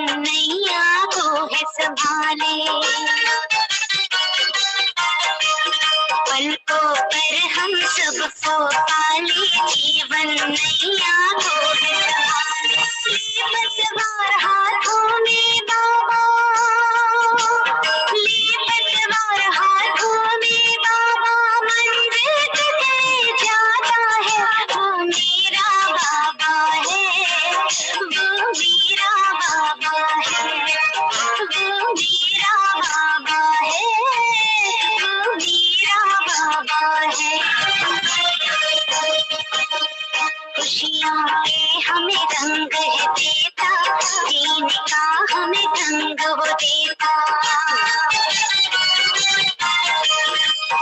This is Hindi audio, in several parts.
नैया वो है संभाले। पलकों पर हम सबको पाले, जीवन नैया वो है संभाले। पतवार हाथों में बाबा, पतवार हाथों में बाबा, मंदिर तक जाता है। वो मेरा बाबा है, वो मेरा बाबा है, वो मेरा बाबा है, वो मेरा बाबा है। खुशियों के हमें रंग है देता, जीने का हमें ढंग वो देता।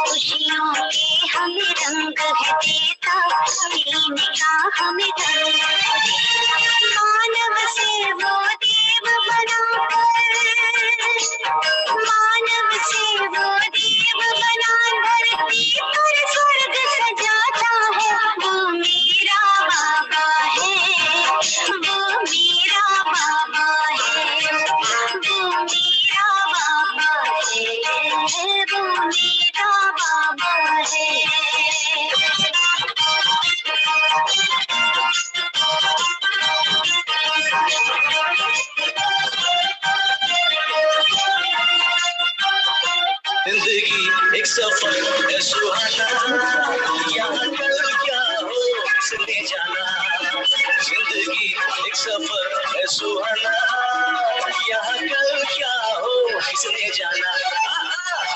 खुशियों के हमें रंग है देता, जीने का हमें ढंग। मानव से वो देव बनाकर, मानव से वो देव बना धरती पर स्वर्ग सजाता है। वो मेरा बाबा है, वो मेरा बाबा है, वो मेरा बाबा है, वो मेरा बाबा है। जिंदगी एक सफर है सुहाना, यहाँ कल क्या हो किसने जाना। जिंदगी एक सफर है सुहाना, यहाँ कल क्या हो किसने जाना।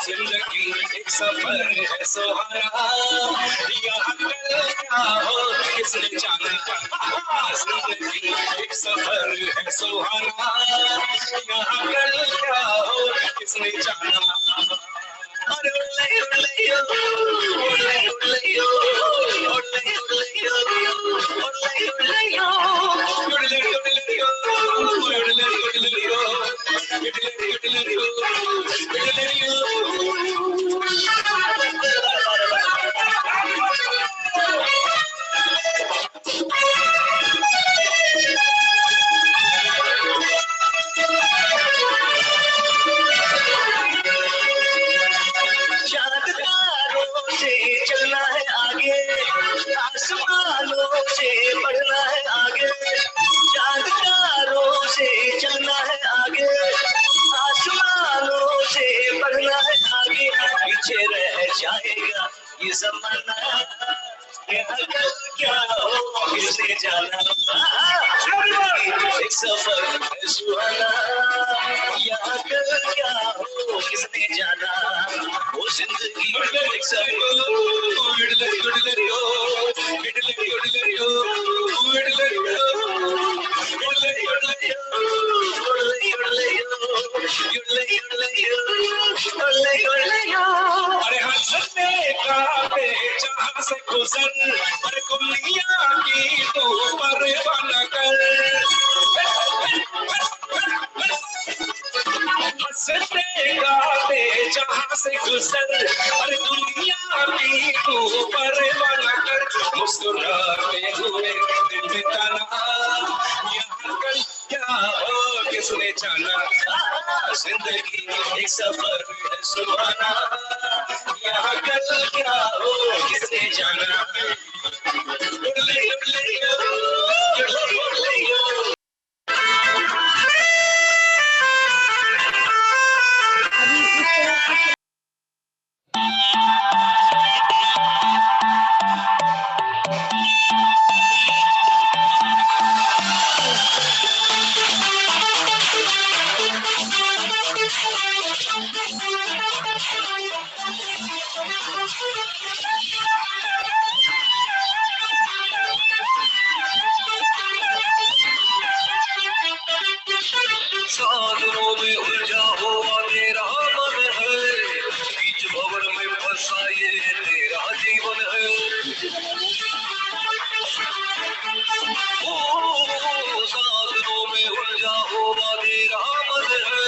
जिंदगी एक सफर है सुहाना, यहाँ कल क्या हो किसने जाना। जिंदगी एक सफर है सुहाना, यहाँ कल क्या हो किसने जाना। अरे उड़ले उड़ले यो, उड़ले उड़ले यो, उड़ले उड़ले यो, उड़ले उड़ले यो, उड़ले उड़ले यो, उड़ले उड़ले यो, उड़ले उड़ले यो, उड़ले यो। चांद तारों से चलना है आगे, आसमानों से बढ़ना है आगे। चांद तारों से चलना है आगे, आसमानों से बढ़ना है आगे। पीछे रह जाएगा ये जमाना, यहाँ कल क्या हो किसने जाना। एक सफर है सुहाना, यहाँ कल क्या हो किसने जाना। वो जिंदगी एक सफर उड़ले उड़ले यो, उड़ले उड़ले यो, उड़ले यो, उड़ले उड़ले यो, उड़ले उड़ले यो, उड़ले उड़ले यो, उड़ले उड़ले यो। अरे हंसने का जहाँ से गुजर, अरे दुनिया की तू परवाना कर। हंसने गाते जहाँ से गुजर, अरे दुनिया की तू परवाना कर। मुस्कुराते हुए दिल बिताना, यहाँ कल क्या हो किसने जाना। जिंदगी एक सफर है सुहाना, यहाँ कल क्या हो किसने जाना। उड़ले उड़ले यो, उड़ले उड़ले यो। साधनों में उलझा हुआ तेरा मन है, बीच भंवर में फंसा ये तेरा जीवन है। साधनों में उलझा हुआ तेरा मन है,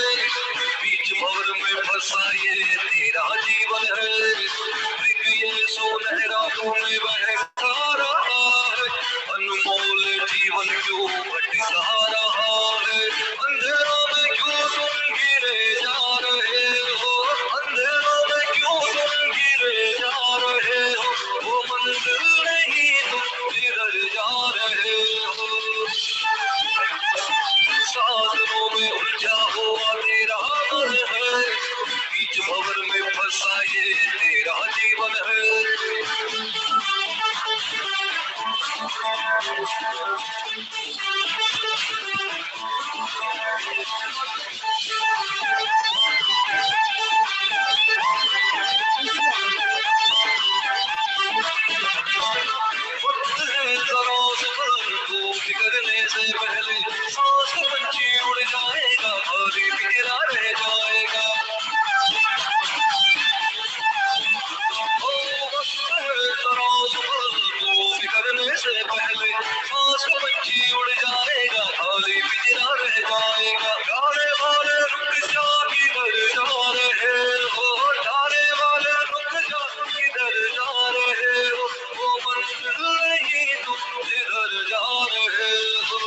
बीच भंवर में फंसा ये तेरा जीवन है। ये सुनहरा तुम्हें बहका रहा है, अनमोल जीवन क्यों भटका रहा है। अंधेरा ये तेरा जीवन है। बिगड़ने से पहले सांस पंछी उड़ जाएगा, खाली पिंजरा रह जाएगा। बिगड़ने से पहले सांस पंछी उड़ जाएगा, खाली पिंजरा रह जाएगा। जाने वाले रुक जा, किधर जा रहे हो? जाने वाले रुक जा, किधर जा रहे हो? वो मंजिल नहीं तुम जिधर जा रहे हो।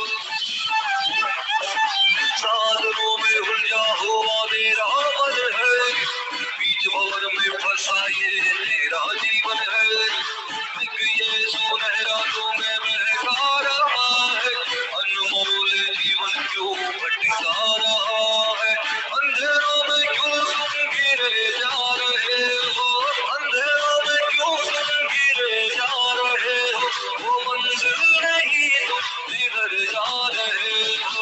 सागरों में उलझा हुआ तेरा मन है, बीच भंवर में फंसा ये तेरा जीवन है। ये सुनहरा तुम्हें महका रहा है, अनमोल जीवन क्यों भटका रहा है? अंधेरों में क्यों तुम गिरे जा रहे हो? अंधेरों में क्यों तुम गिरे जा रहे हो? वो मंजिल नहीं तुम जिधर जा रहे हो।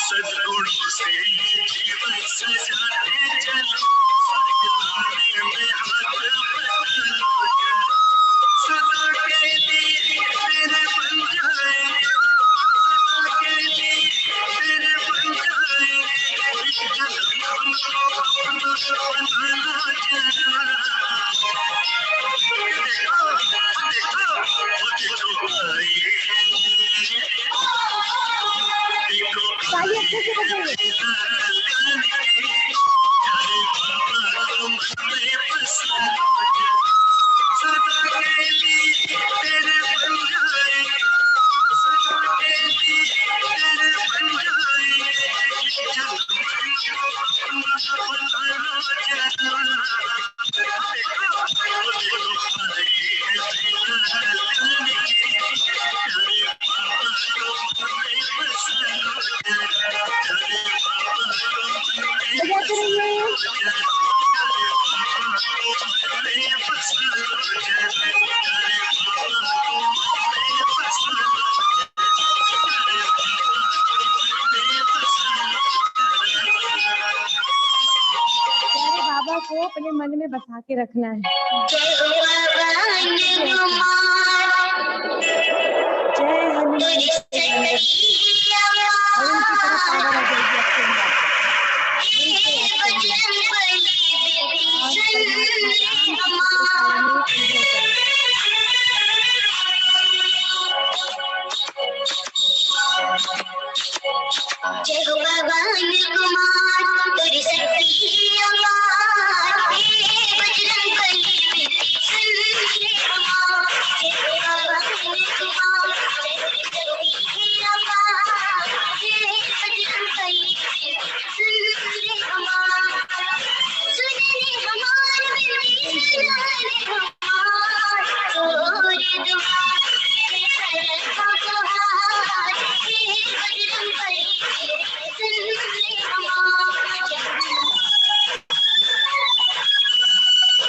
सद्गुणों से ये जीवन सजाते चलो, स्वर्ग में हाथ बदलो, सदा के लिए तेरे बन जाएंगे, सदा के लिए तेरे बन जाएंगे, एक जन्म हमको अपना बनाना जरा। देखो देखो देखो आए बाबा को अपने मन में बसा के रखना है। जय हो भगवान कुमार तेरी शक्ति अपार, बजरंग बली सुन ले हमार। जय हो भगवान कुमार तेरी शक्ति अपार, बजरंग बली सुन ले हमार। सुन ले हमार विनती, सुन ले हमार तोरे दुआर, तेरे शरण को हार, बजरंग बली सुन ले हमार।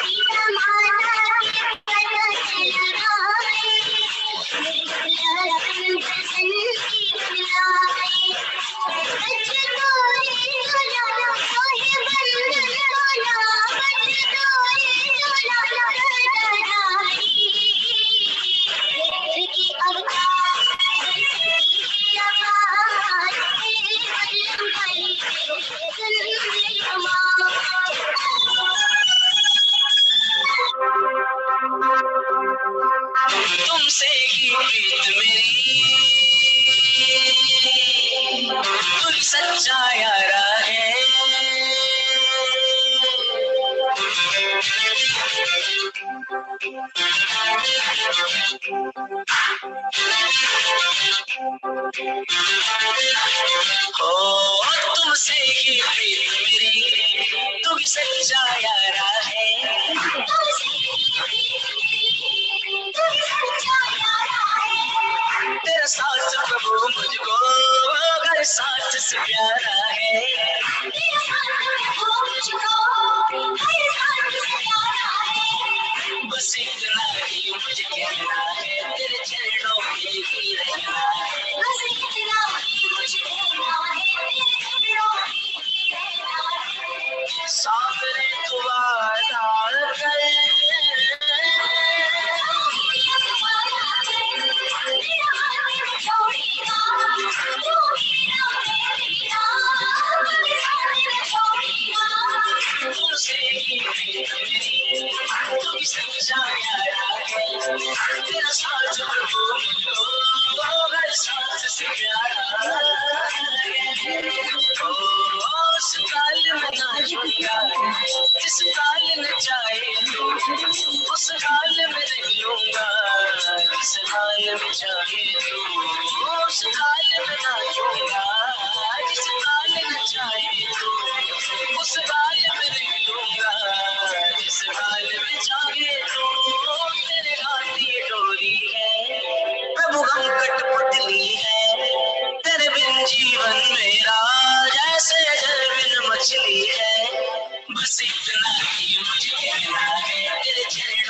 सीता माता के पता चलाए, लखन दर्शन की बुलाए, बज तोरे झूला सोहे बंधन वाला, बज तोरे झूला लहराई, देव की अवतार की अपार, बजरंग बली सुन ले हमार। तुमसे ही प्रीत मेरी, तू ही सच्चा यारा है। ओ तुमसे ही प्रीत मेरी, तू ही सच्चा यारा है। तेरा साथ प्रभु मुझको अगर साथ से प्यारा है। बस इतना ही मुझे कहना है, तेरे चरणों में ही रहना है। बस इतना ही मुझे कहना है, तेरे चरणों में ही रहना है। सामने तू वादा कर, तुमसे ही प्रीत मेरी, तू ही सच्चा यारा है। तेरा साथ प्रभु मुझको अगर साथ से प्यारा है। ओ उस काल में नाचूंगा, जिस काल में चाहे तू, उस काल में रह लूंगा, जिस काल में चाहे तू। उस काल में नाचूंगा, जिस काल में चाहे तू, उस काल में रह लूंगा, जिस काल में चाहे तू। तेरे हाथ ये डोरी है प्रभु, हम कठपुतली है। तेरे बिन जीवन मेरा जैसे जल बिन मछली है। बस इतना ही मुझे कहना है, तेरे चरण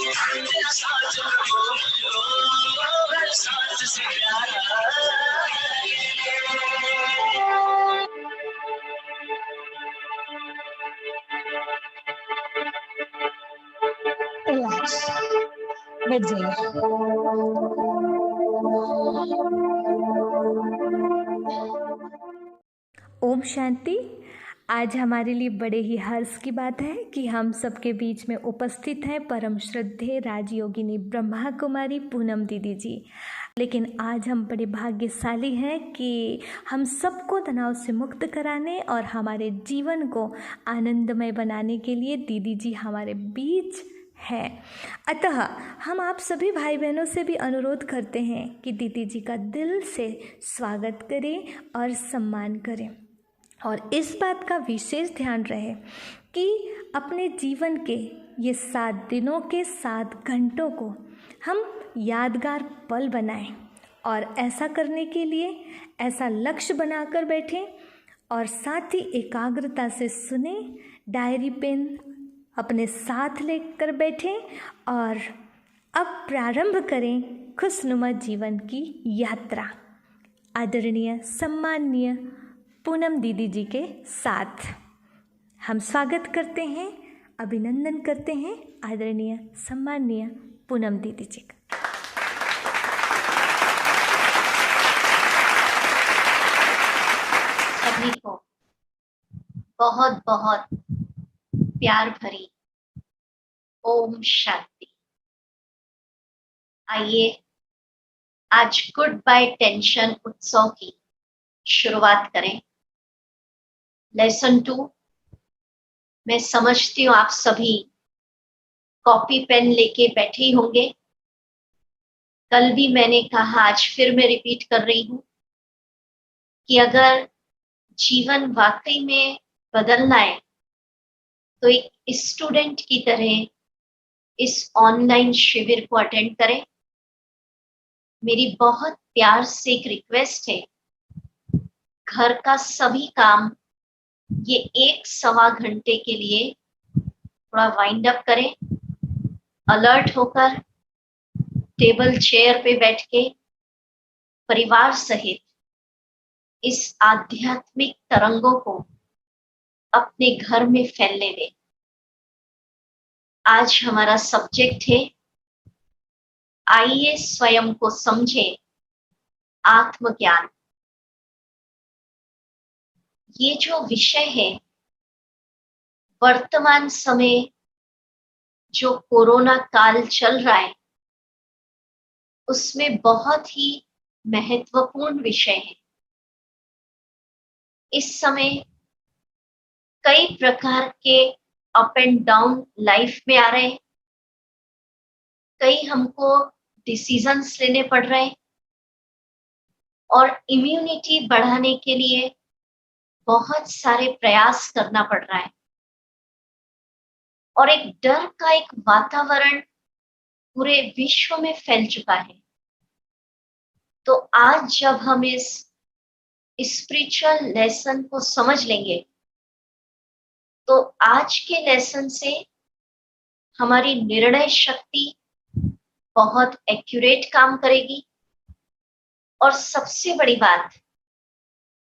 तेरा साथ हर सांस से प्यारा। रिलैक्स, बैठ जाइए। ओम शांति। आज हमारे लिए बड़े ही हर्ष की बात है कि हम सबके बीच में उपस्थित हैं परम श्रद्धेय राजयोगिनी ब्रह्मा कुमारी पूनम दीदी जी। लेकिन आज हम बड़े भाग्यशाली हैं कि हम सबको तनाव से मुक्त कराने और हमारे जीवन को आनंदमय बनाने के लिए दीदी जी हमारे बीच है। अतः हम आप सभी भाई बहनों से भी अनुरोध करते हैं कि दीदी जी का दिल से स्वागत करें और सम्मान करें, और इस बात का विशेष ध्यान रहे कि अपने जीवन के ये 7 दिनों के 7 घंटों को हम यादगार पल बनाएं, और ऐसा करने के लिए ऐसा लक्ष्य बनाकर बैठें और साथ ही एकाग्रता से सुने, डायरी पेन अपने साथ लेकर बैठें और अब प्रारंभ करें खुशनुमा जीवन की यात्रा आदरणीय सम्माननीय पूनम दीदी जी के साथ। हम स्वागत करते हैं, अभिनंदन करते हैं आदरणीय सम्माननीय पूनम दीदी जी का। सभी को बहुत बहुत प्यार भरी ओम शांति। आइए आज गुड बाय टेंशन उत्सव की शुरुआत करें। लेसन 2 मैं समझती हूँ आप सभी कॉपी पेन लेके बैठे ही होंगे। कल भी मैंने कहा, आज फिर मैं रिपीट कर रही हूँ कि अगर जीवन वाकई में बदलना है तो एक स्टूडेंट की तरह इस ऑनलाइन शिविर को अटेंड करें। मेरी बहुत प्यार से एक रिक्वेस्ट है, घर का सभी काम ये 1-1.25 घंटे के लिए थोड़ा वाइंड अप करें। अलर्ट होकर टेबल चेयर पे बैठ के परिवार सहित इस आध्यात्मिक तरंगों को अपने घर में फैलने दें। आज हमारा सब्जेक्ट है, आइए स्वयं को समझें, आत्मज्ञान। ये जो विषय है, वर्तमान समय जो कोरोना काल चल रहा है उसमें बहुत ही महत्वपूर्ण विषय है। इस समय कई प्रकार के अप एंड डाउन लाइफ में आ रहे हैं, कई हमको डिसीजंस लेने पड़ रहे हैं और इम्यूनिटी बढ़ाने के लिए बहुत सारे प्रयास करना पड़ रहा है, और एक डर का एक वातावरण पूरे विश्व में फैल चुका है। तो आज जब हम इस स्पिरिचुअल लेसन को समझ लेंगे तो आज के लेसन से हमारी निर्णय शक्ति बहुत एक्यूरेट काम करेगी, और सबसे बड़ी बात,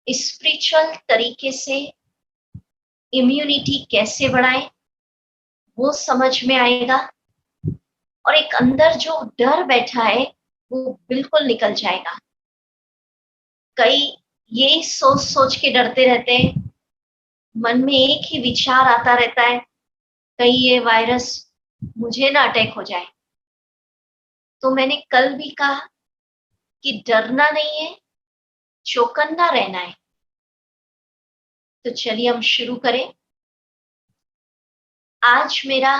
स्पिरिचुअल तरीके से इम्यूनिटी कैसे बढ़ाएं वो समझ में आएगा, और एक अंदर जो डर बैठा है वो बिल्कुल निकल जाएगा। कई यही सोच सोच के डरते रहते हैं, मन में एक ही विचार आता रहता है, कहीं ये वायरस मुझे ना अटैक हो जाए। तो मैंने कल भी कहा कि डरना नहीं है, चौकन्ना रहना है। तो चलिए हम शुरू करें। आज मेरा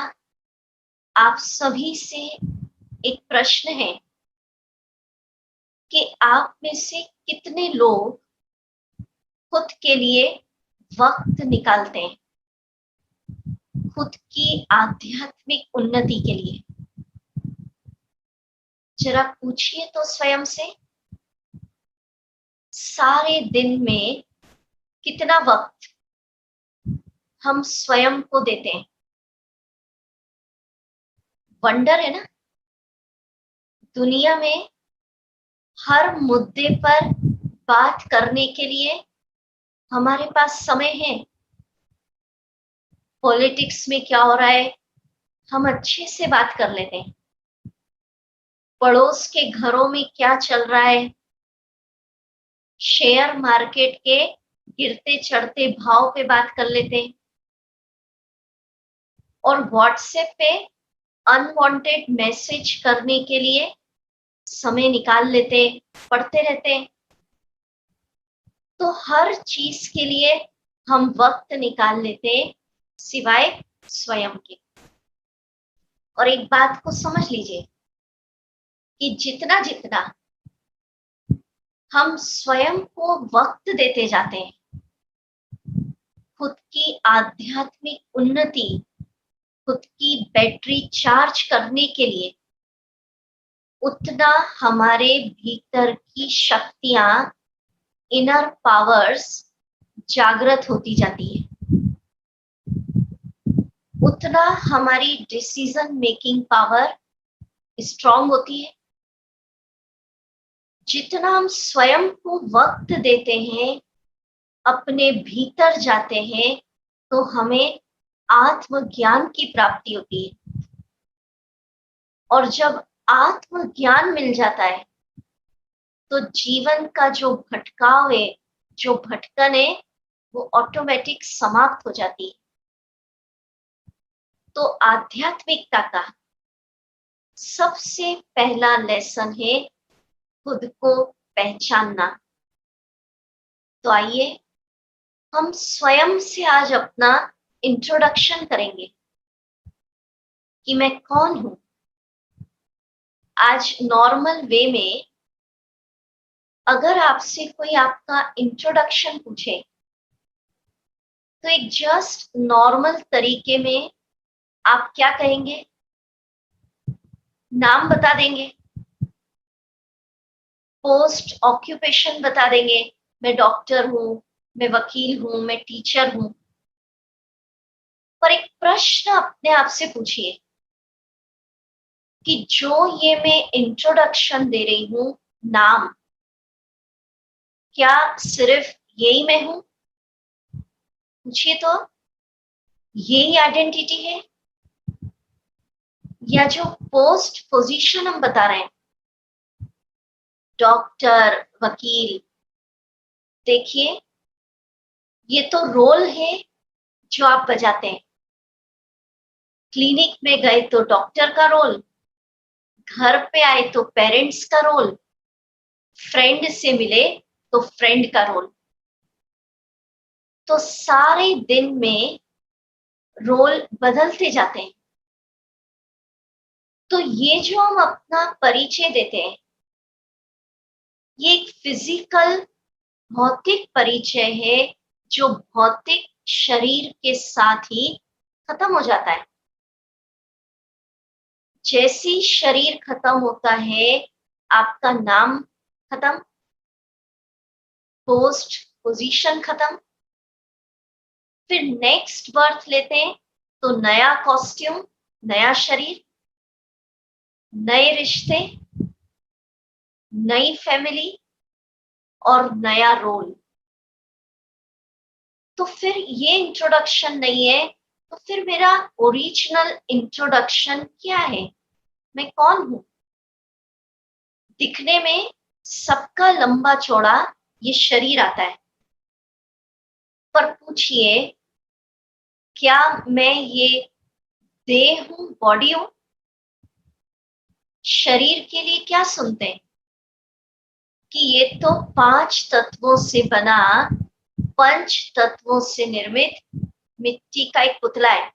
आप सभी से एक प्रश्न है कि आप में से कितने लोग खुद के लिए वक्त निकालते हैं, खुद की आध्यात्मिक उन्नति के लिए। जरा पूछिए तो स्वयं से, सारे दिन में कितना वक्त हम स्वयं को देते हैं। वंडर है ना, दुनिया में हर मुद्दे पर बात करने के लिए हमारे पास समय है। पॉलिटिक्स में क्या हो रहा है हम अच्छे से बात कर लेते हैं, पड़ोस के घरों में क्या चल रहा है, शेयर मार्केट के गिरते चढ़ते भाव पे बात कर लेते हैं, और व्हाट्सएप पे अनवांटेड मैसेज करने के लिए समय निकाल लेते, पढ़ते रहते हैं। तो हर चीज के लिए हम वक्त निकाल लेते सिवाय स्वयं के। और एक बात को समझ लीजिए कि जितना जितना हम स्वयं को वक्त देते जाते हैं खुद की आध्यात्मिक उन्नति, खुद की बैटरी चार्ज करने के लिए, उतना हमारे भीतर की शक्तियां, इनर पावर्स जागृत होती जाती है, उतना हमारी डिसीजन मेकिंग पावर स्ट्रांग होती है। जितना हम स्वयं को वक्त देते हैं, अपने भीतर जाते हैं, तो हमें आत्मज्ञान की प्राप्ति होती है। और जब आत्मज्ञान मिल जाता है तो जीवन का जो भटकाव है, जो भटकन है, वो ऑटोमेटिक समाप्त हो जाती है। तो आध्यात्मिकता का सबसे पहला लेसन है खुद को पहचानना। तो आइए हम स्वयं से आज अपना इंट्रोडक्शन करेंगे कि मैं कौन हूं। आज नॉर्मल वे में अगर आपसे कोई आपका इंट्रोडक्शन पूछे तो एक जस्ट नॉर्मल तरीके में आप क्या कहेंगे? नाम बता देंगे, पोस्ट ऑक्यूपेशन बता देंगे, मैं डॉक्टर हूं, मैं वकील हूं, मैं टीचर हूं। पर एक प्रश्न अपने आप से पूछिए कि जो ये मैं इंट्रोडक्शन दे रही हूं, नाम, क्या सिर्फ यही मैं हूं? पूछिए तो, यही आइडेंटिटी है? या जो पोस्ट पोजीशन हम बता रहे हैं, डॉक्टर, वकील, देखिए ये तो रोल है जो आप बजाते हैं। क्लिनिक में गए तो डॉक्टर का रोल, घर पे आए तो पेरेंट्स का रोल, फ्रेंड से मिले तो फ्रेंड का रोल। तो सारे दिन में रोल बदलते जाते हैं। तो ये जो हम अपना परिचय देते हैं, ये एक फिजिकल, भौतिक परिचय है जो भौतिक शरीर के साथ ही खत्म हो जाता है। जैसी शरीर खत्म होता है, आपका नाम खत्म, पोस्ट पोजीशन खत्म, फिर नेक्स्ट बर्थ लेते हैं तो नया कॉस्ट्यूम, नया शरीर, नए रिश्ते, नई फैमिली और नया रोल। तो फिर ये इंट्रोडक्शन नहीं है, तो फिर मेरा ओरिजिनल इंट्रोडक्शन क्या है? मैं कौन हूं? दिखने में सबका लंबा चौड़ा ये शरीर आता है, पर पूछिए क्या मैं ये देह हूं, बॉडी हूं? शरीर के लिए क्या सुनते हैं कि ये तो 5 तत्वों से बना, 5 तत्वों से निर्मित मिट्टी का एक पुतला है।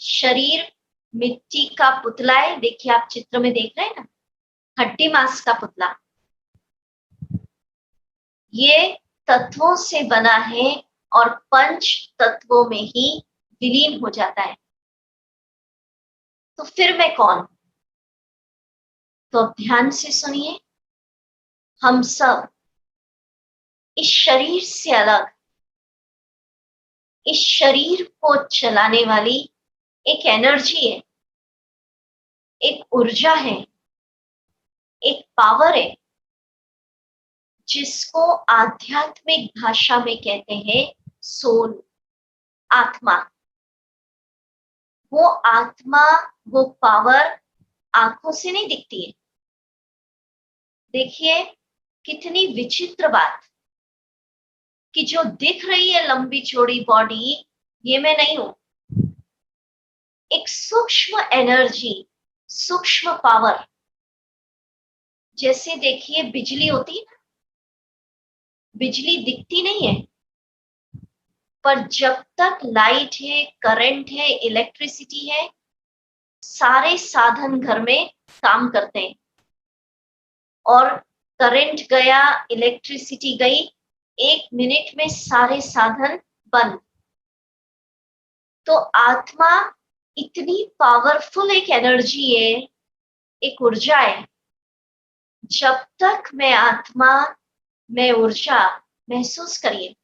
शरीर मिट्टी का पुतला है, देखिए आप चित्र में देख रहे हैं ना, हड्डी मांस का पुतला। ये तत्वों से बना है और 5 तत्वों में ही विलीन हो जाता है। तो फिर मैं कौन? तो अब ध्यान से सुनिए, हम सब इस शरीर से अलग, इस शरीर को चलाने वाली एक एनर्जी है, एक ऊर्जा है, एक पावर है, जिसको आध्यात्मिक भाषा में कहते हैं सोल, आत्मा। वो आत्मा, वो पावर आंखों से नहीं दिखती है। देखिए कितनी विचित्र बात कि जो दिख रही है लंबी चौड़ी बॉडी, ये मैं नहीं हूं। एक सूक्ष्म एनर्जी, सूक्ष्म पावर, जैसे देखिए बिजली होती है ना, बिजली दिखती नहीं है, पर जब तक लाइट है, करंट है, इलेक्ट्रिसिटी है, सारे साधन घर में काम करते हैं। और करंट गया, इलेक्ट्रिसिटी गई, 1 मिनट में सारे साधन बंद। तो आत्मा इतनी पावरफुल एक एनर्जी है, एक ऊर्जा है। जब तक मैं आत्मा, मैं ऊर्जा महसूस करिए,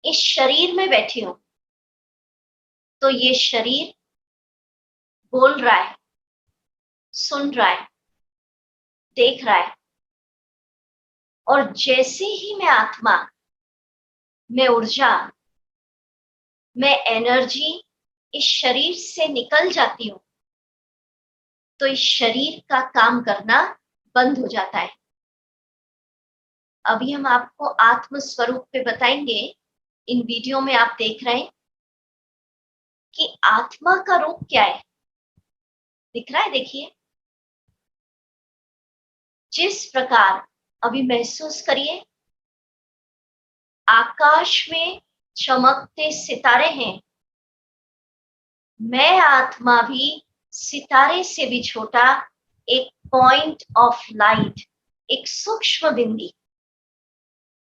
इस शरीर में बैठी हूं, तो ये शरीर बोल रहा है, सुन रहा है, देख रहा है। और जैसे ही मैं आत्मा, मैं ऊर्जा, मैं एनर्जी इस शरीर से निकल जाती हूं, तो इस शरीर का काम करना बंद हो जाता है। अभी हम आपको आत्म स्वरूप पे बताएंगे। इन वीडियो में आप देख रहे हैं कि आत्मा का रूप क्या है, दिख रहा है। देखिए जिस प्रकार अभी महसूस करिए, आकाश में चमकते सितारे हैं। मैं आत्मा भी सितारे से भी छोटा, एक पॉइंट ऑफ लाइट, एक सूक्ष्म बिंदी।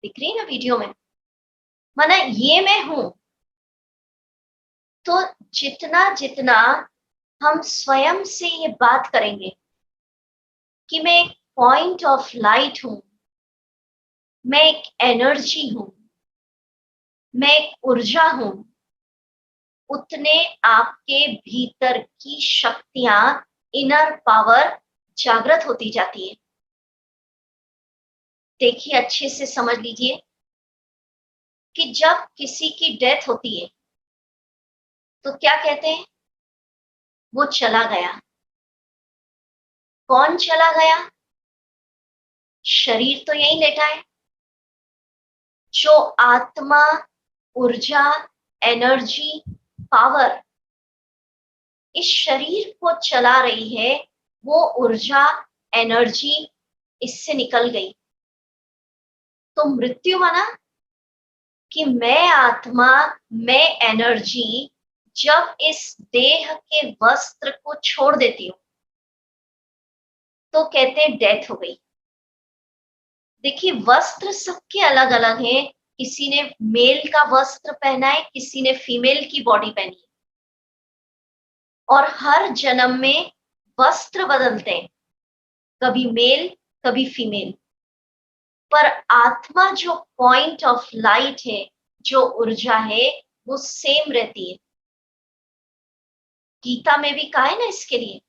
दिख रही है ना वीडियो में, माना ये मैं हूं। तो जितना जितना हम स्वयं से ये बात करेंगे कि मैं एक पॉइंट ऑफ लाइट हूं, मैं एक एनर्जी हूं, मैं एक ऊर्जा हूं, उतने आपके भीतर की शक्तियां, इनर पावर जागृत होती जाती है। देखिए अच्छे से समझ लीजिए कि जब किसी की डेथ होती है तो क्या कहते हैं, वो चला गया। कौन चला गया? शरीर तो यहीं लेटा है। जो आत्मा, ऊर्जा, एनर्जी, पावर इस शरीर को चला रही है, वो ऊर्जा, एनर्जी इससे निकल गई। तो मृत्यु माना कि मैं आत्मा, मैं एनर्जी जब इस देह के वस्त्र को छोड़ देती हूं, तो कहते हैं डेथ हो गई। देखिए वस्त्र सबके अलग अलग हैं। किसी ने मेल का वस्त्र पहना है, किसी ने फीमेल की बॉडी पहनी है, और हर जन्म में वस्त्र बदलते हैं, कभी मेल कभी फीमेल। पर आत्मा जो पॉइंट ऑफ लाइट है, जो ऊर्जा है, वो सेम रहती है। गीता में भी कहा है ना इसके लिए,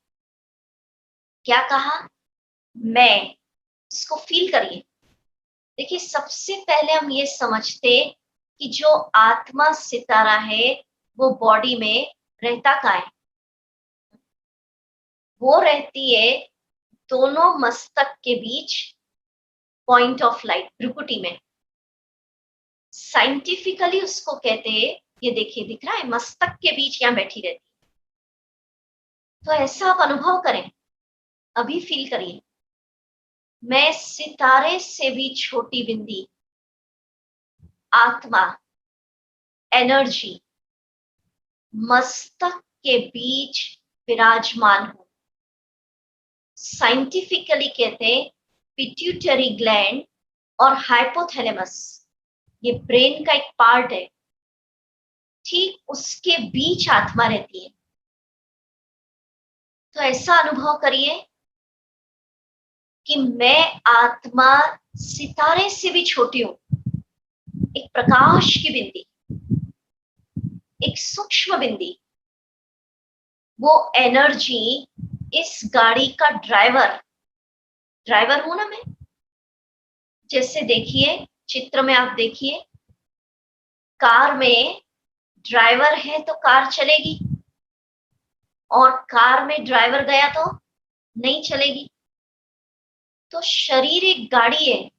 क्या कहा? मैं, इसको फील करिए। देखिए सबसे पहले हम ये समझते कि जो आत्मा सितारा है वो बॉडी में रहता कहाँ है? वो रहती है दोनों मस्तक के बीच, पॉइंट ऑफ लाइट, भ्रुकुटी में। साइंटिफिकली उसको कहते हैं, ये देखिए दिख रहा है, मस्तक के बीच यहाँ बैठी रहती है। तो ऐसा आप अनुभव करें, अभी फील करिए, मैं सितारे से भी छोटी बिंदी, आत्मा, एनर्जी मस्तक के बीच विराजमान हूं। साइंटिफिकली कहते हैं पिट्यूटरी ग्लैंड और हाइपोथैलेमस, ये ब्रेन का एक पार्ट है, ठीक उसके बीच आत्मा रहती है। तो ऐसा अनुभव करिए कि मैं आत्मा सितारे से भी छोटी हूं, एक प्रकाश की बिंदी, एक सूक्ष्म बिंदी। वो एनर्जी इस गाड़ी का ड्राइवर ड्राइवर हूं ना मैं। जैसे देखिए चित्र में आप देखिए, कार में ड्राइवर है तो कार चलेगी, और कार में ड्राइवर गया तो नहीं चलेगी। तो शरीर एक गाड़ी है,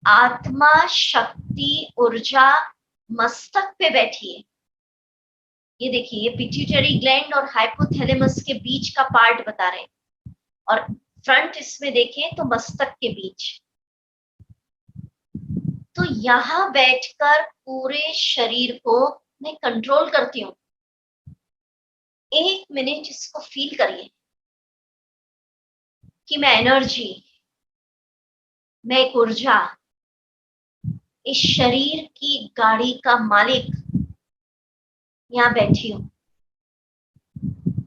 आत्मा, शक्ति, ऊर्जा मस्तक पे बैठी है। ये देखिए, ये पिट्यूटरी ग्लैंड और हाइपोथैलेमस के बीच का पार्ट बता रहे हैं, और फ्रंट इसमें देखें तो मस्तक के बीच। तो यहां बैठकर पूरे शरीर को मैं कंट्रोल करती हूँ। 1 मिनट इसको फील करिए कि मैं एनर्जी, मैं एक ऊर्जा, इस शरीर की गाड़ी का मालिक यहां बैठी हूं।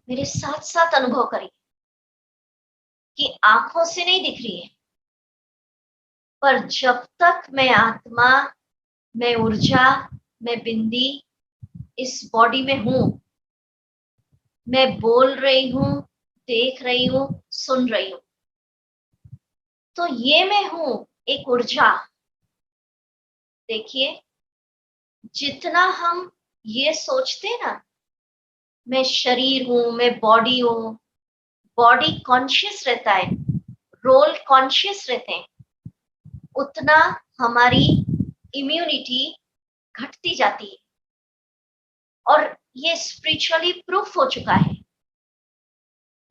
मेरे साथ साथ अनुभव करिए कि आंखों से नहीं दिख रही है, पर जब तक मैं आत्मा, मैं ऊर्जा, मैं बिंदी इस बॉडी में हूं, मैं बोल रही हूं, देख रही हूं, सुन रही हूं, तो ये मैं हूं एक ऊर्जा। देखिए, जितना हम ये सोचते हैं ना, मैं शरीर हूं, मैं बॉडी हूं, बॉडी कॉन्शियस रहता है, रोल कॉन्शियस रहते हैं, उतना हमारी इम्यूनिटी घटती जाती है। और ये स्पिरिचुअली प्रूफ हो चुका है।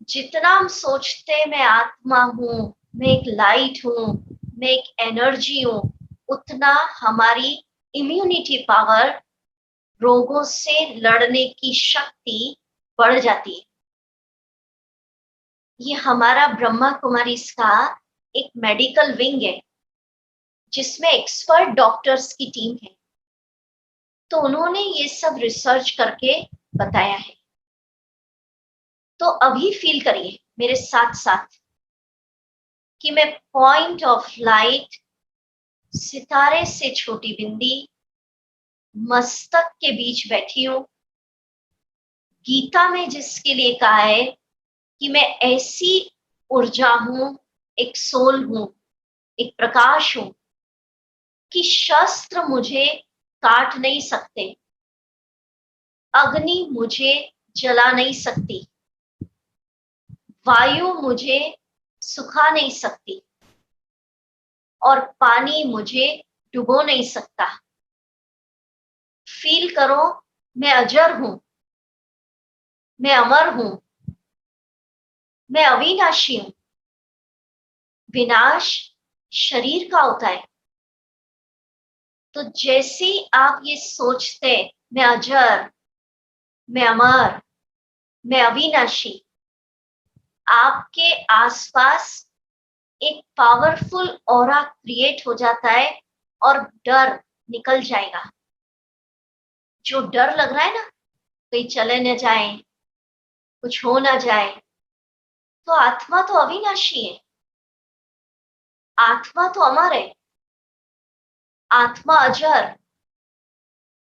जितना हम सोचते हैं मैं आत्मा हूं, मैं एक लाइट हूं, मैं एक एनर्जी हूं, उतना हमारी इम्यूनिटी पावर, रोगों से लड़ने की शक्ति बढ़ जाती है। ये हमारा ब्रह्मा कुमारीज का एक मेडिकल विंग है, जिसमें एक्सपर्ट डॉक्टर्स की टीम है। तो उन्होंने ये सब रिसर्च करके बताया है। तो अभी फील करिए मेरे साथ साथ कि मैं पॉइंट ऑफ लाइट, सितारे से छोटी बिंदी, मस्तक के बीच बैठी हूं। गीता में जिसके लिए कहा है कि मैं ऐसी ऊर्जा हूं, एक सोल हूं, एक प्रकाश हूं, कि शस्त्र मुझे काट नहीं सकते, अग्नि मुझे जला नहीं सकती, वायु मुझे सुखा नहीं सकती, और पानी मुझे डुबो नहीं सकता। फील करो, मैं अजर हूं, मैं अमर हूं, मैं अविनाशी हूं। विनाश शरीर का होता है। तो जैसे ही आप ये सोचते, मैं अजर, मैं अमर, मैं अविनाशी, आपके आसपास एक पावरफुल ऑरा क्रिएट हो जाता है, और डर निकल जाएगा। जो डर लग रहा है ना, कहीं चले न जाए, कुछ हो ना जाए, तो आत्मा तो अविनाशी है, आत्मा तो अमर है, आत्मा अजर।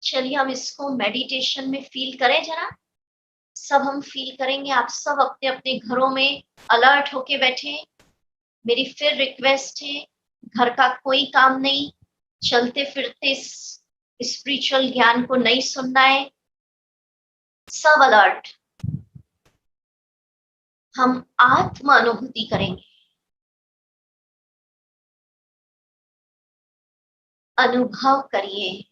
चलिए हम इसको मेडिटेशन में फील करें जरा। सब हम फील करेंगे। आप सब अपने अपने घरों में अलर्ट होके बैठे। मेरी फिर रिक्वेस्ट है, घर का कोई काम नहीं, चलते फिरते स्पिरिचुअल ज्ञान को नहीं सुनना है। सब अलर्ट। हम आत्म अनुभूति करेंगे। अनुभव करिए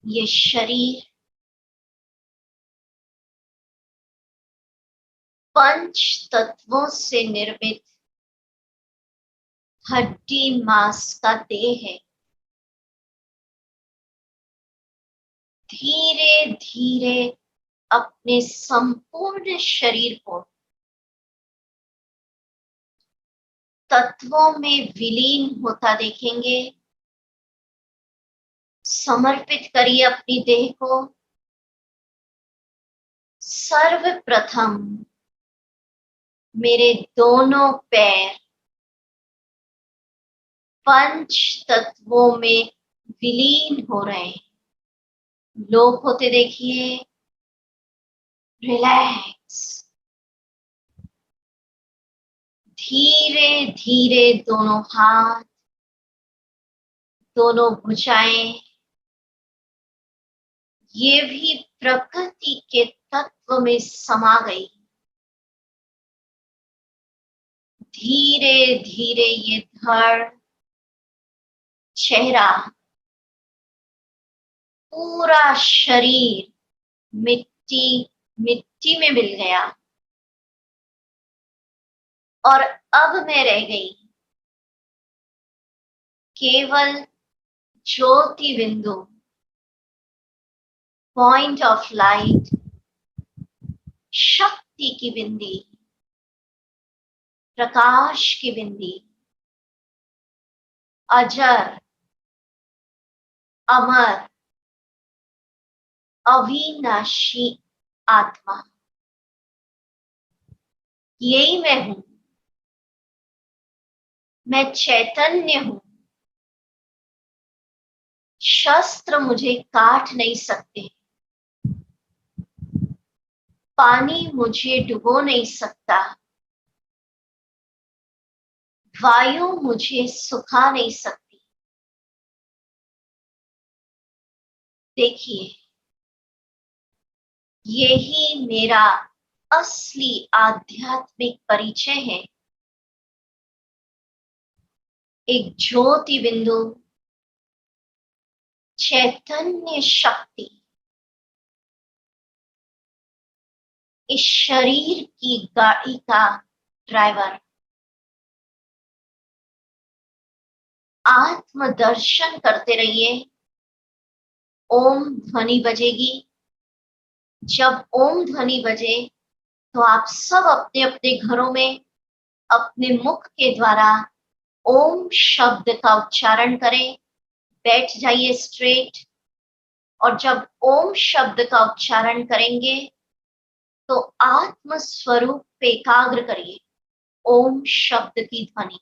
ये शरीर पंच तत्वों से निर्मित हड्डी मांस का देह है। धीरे धीरे अपने संपूर्ण शरीर को तत्वों में विलीन होता देखेंगे। समर्पित करिए अपनी देह को। सर्वप्रथम मेरे दोनों पैर पंच तत्वों में विलीन हो रहे हैं। लोप होते देखिए, रिलैक्स। धीरे धीरे दोनों हाथ, दोनों भुजाएं, ये भी प्रकृति के तत्व में समा गई। धीरे धीरे ये धड़, चेहरा, पूरा शरीर मिट्टी मिट्टी में मिल गया। और अब मैं रह गई केवल ज्योति बिंदु, पॉइंट ऑफ लाइट, शक्ति की बिंदी, प्रकाश की बिंदी, अजर, अमर, अविनाशी आत्मा। यही मैं हूं। मैं चैतन्य हूं। शस्त्र मुझे काट नहीं सकते। पानी मुझे डुबो नहीं सकता। वायु मुझे सुखा नहीं सकती। देखिए, यही मेरा असली आध्यात्मिक परिचय है। एक ज्योति बिंदु, चैतन्य शक्ति, इस शरीर की गाड़ी का ड्राइवर। आत्मदर्शन करते रहिए। ओम ध्वनि बजेगी। जब ओम ध्वनि बजे तो आप सब अपने अपने घरों में अपने मुख के द्वारा ओम शब्द का उच्चारण करें। बैठ जाइए स्ट्रेट, और जब ओम शब्द का उच्चारण करेंगे तो आत्म स्वरूप पे एकाग्र करिए। ओम शब्द की ध्वनि।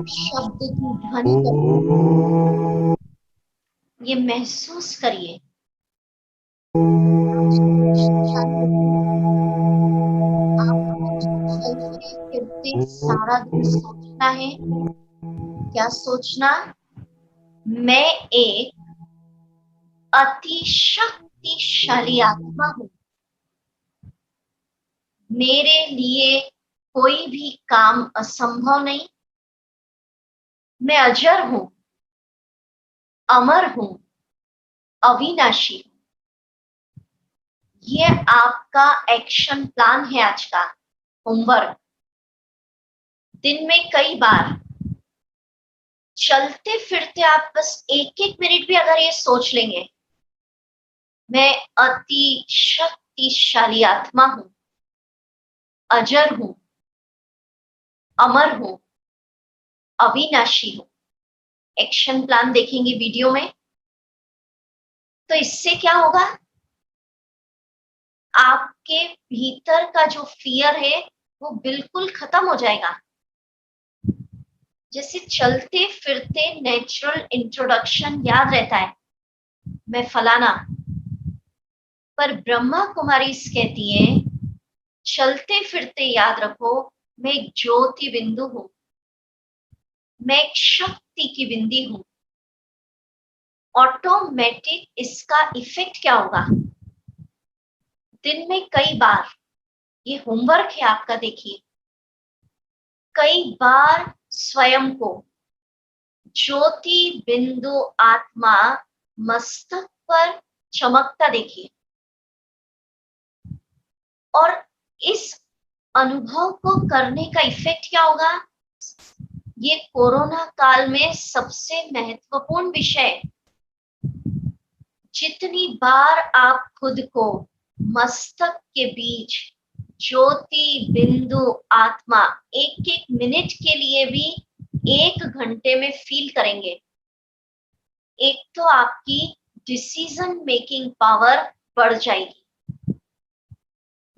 शब्द की ध्वनि करिए। ये महसूस करिए। आपको चलते फिरते सारा दिन सोचना है। क्या सोचना? मैं एक अति शक्तिशाली आत्मा हूं। मेरे लिए कोई भी काम असंभव नहीं। मैं अजर हूं, अमर हूं, अविनाशी हूं। ये आपका एक्शन प्लान है, आज का होमवर्क। दिन में कई बार चलते फिरते आप बस एक एक मिनट भी अगर ये सोच लेंगे, मैं अति शक्तिशाली आत्मा हूं, अजर हूं, अमर हूं, अविनाशी हूं। एक्शन प्लान देखेंगे वीडियो में, तो इससे क्या होगा? आपके भीतर का जो फियर है वो बिल्कुल खत्म हो जाएगा। जैसे चलते फिरते नेचुरल इंट्रोडक्शन याद रहता है, मैं फलाना, पर ब्रह्मा कुमारी कहती है चलते फिरते याद रखो, मैं एक ज्योति बिंदु हूं, मैं एक शक्ति की बिंदी हूं। ऑटोमेटिक इसका इफेक्ट क्या होगा? दिन में कई बार, ये होमवर्क है आपका, देखिए, कई बार स्वयं को ज्योति बिंदु आत्मा मस्तक पर चमकता देखिए, और इस अनुभव को करने का इफेक्ट क्या होगा? ये कोरोना काल में सबसे महत्वपूर्ण विषय। जितनी बार आप खुद को मस्तक के बीच ज्योति बिंदु आत्मा एक एक मिनट के लिए भी 1 घंटे में फील करेंगे, एक तो आपकी डिसीजन मेकिंग पावर बढ़ जाएगी।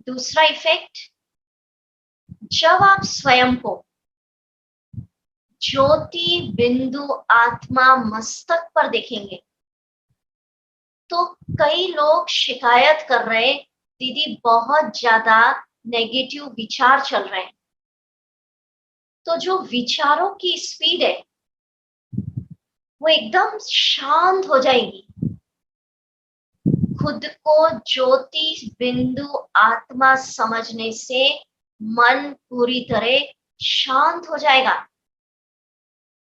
दूसरा इफेक्ट, जब आप स्वयं को ज्योति बिंदु आत्मा मस्तक पर देखेंगे तो कई लोग शिकायत कर रहे हैं, दीदी बहुत ज्यादा नेगेटिव विचार चल रहे हैं। तो जो विचारों की स्पीड है वो एकदम शांत हो जाएगी। खुद को ज्योति बिंदु आत्मा समझने से मन पूरी तरह शांत हो जाएगा।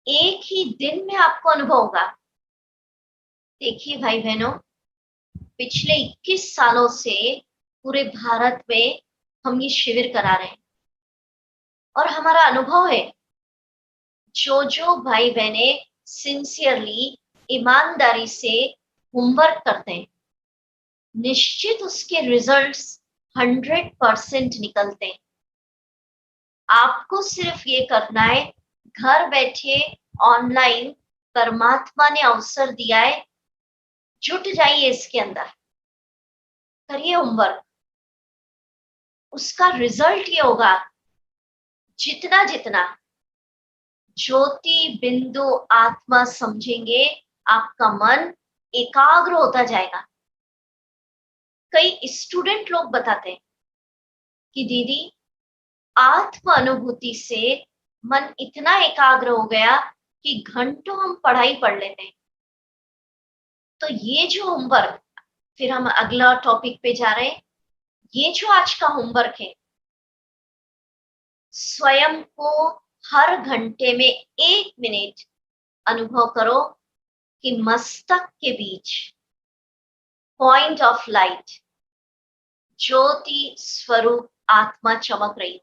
एक ही दिन में आपको अनुभव होगा। देखिए भाई बहनों, पिछले 21 सालों से पूरे भारत में हम ये शिविर करा रहे हैं और हमारा अनुभव है, जो भाई बहने सिंसियरली ईमानदारी से होमवर्क करते हैं, निश्चित उसके रिजल्ट्स 100% निकलते हैं। आपको सिर्फ ये करना है, घर बैठे ऑनलाइन परमात्मा ने अवसर दिया है, जुट जाइए इसके अंदर, करिए होमवर्क। उसका रिजल्ट ये होगा, जितना जितना ज्योति बिंदु आत्मा समझेंगे आपका मन एकाग्र होता जाएगा। कई स्टूडेंट लोग बताते हैं कि दीदी आत्म अनुभूति से मन इतना एकाग्र हो गया कि घंटों हम पढ़ाई पढ़ लेते हैं। तो ये जो होमवर्क, फिर हम अगला टॉपिक पे जा रहे हैं, ये जो आज का होमवर्क है, स्वयं को हर घंटे में 1 मिनट अनुभव करो कि मस्तक के बीच पॉइंट ऑफ लाइट ज्योति स्वरूप आत्मा चमक रही।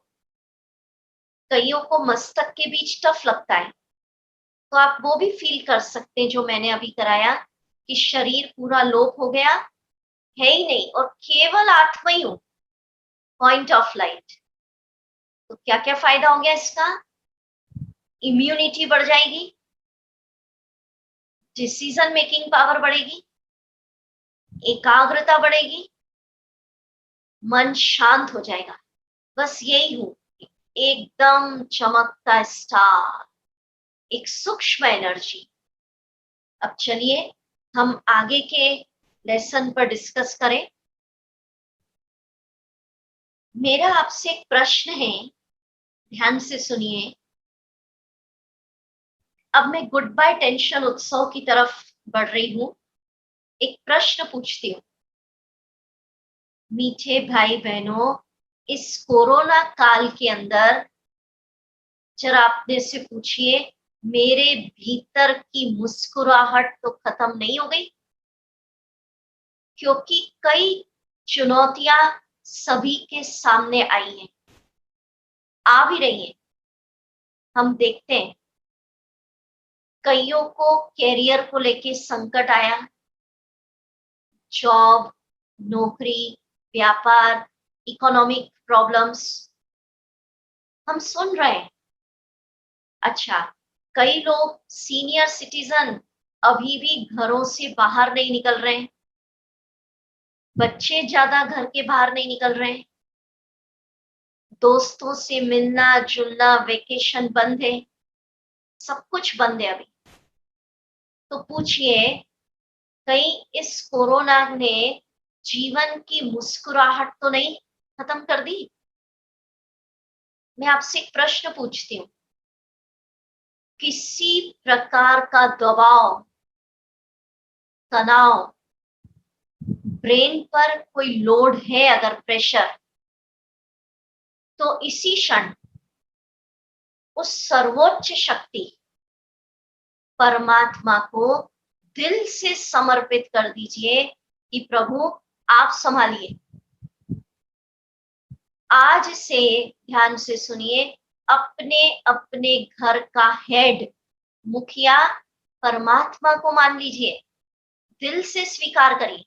कईयों को मस्तक के बीच टफ लगता है, तो आप वो भी फील कर सकते हैं जो मैंने अभी कराया, कि शरीर पूरा लोप हो गया, है ही नहीं और केवल आत्मा ही हूं, पॉइंट ऑफ लाइट। तो क्या क्या फायदा हो गया इसका? इम्यूनिटी बढ़ जाएगी, डिसीजन मेकिंग पावर बढ़ेगी, एकाग्रता बढ़ेगी, मन शांत हो जाएगा। बस यही हूं, एकदम चमकता स्टार, एक सूक्ष्म एनर्जी। अब चलिए हम आगे के लेसन पर डिस्कस करें। मेरा आपसे एक प्रश्न है, ध्यान से सुनिए। अब मैं गुड बाय टेंशन उत्सव की तरफ बढ़ रही हूं। एक प्रश्न पूछती हूँ, मीठे भाई बहनों, इस कोरोना काल के अंदर जरा अपने से पूछिए, मेरे भीतर की मुस्कुराहट तो खत्म नहीं हो गई? क्योंकि कई चुनौतियां सभी के सामने आई हैं, आ भी रही हैं। हम देखते हैं कईयों को कैरियर को लेके संकट आया, जॉब, नौकरी, व्यापार, इकोनॉमिक प्रॉब्लम्स हम सुन रहे हैं। अच्छा, कई लोग सीनियर सिटीजन अभी भी घरों से बाहर नहीं निकल रहे हैं, बच्चे ज्यादा घर के बाहर नहीं निकल रहे हैं, दोस्तों से मिलना जुलना, वेकेशन बंद है, सब कुछ बंद है अभी। तो पूछिए, कहीं इस कोरोना ने जीवन की मुस्कुराहट तो नहीं खत्म कर दी? मैं आपसे एक प्रश्न पूछती हूँ, किसी प्रकार का दबाव, तनाव, ब्रेन पर कोई लोड है अगर प्रेशर, तो इसी क्षण उस सर्वोच्च शक्ति परमात्मा को दिल से समर्पित कर दीजिए कि प्रभु आप संभालिए। आज से ध्यान से सुनिए, अपने अपने घर का हेड, मुखिया परमात्मा को मान लीजिए, दिल से स्वीकार करिए।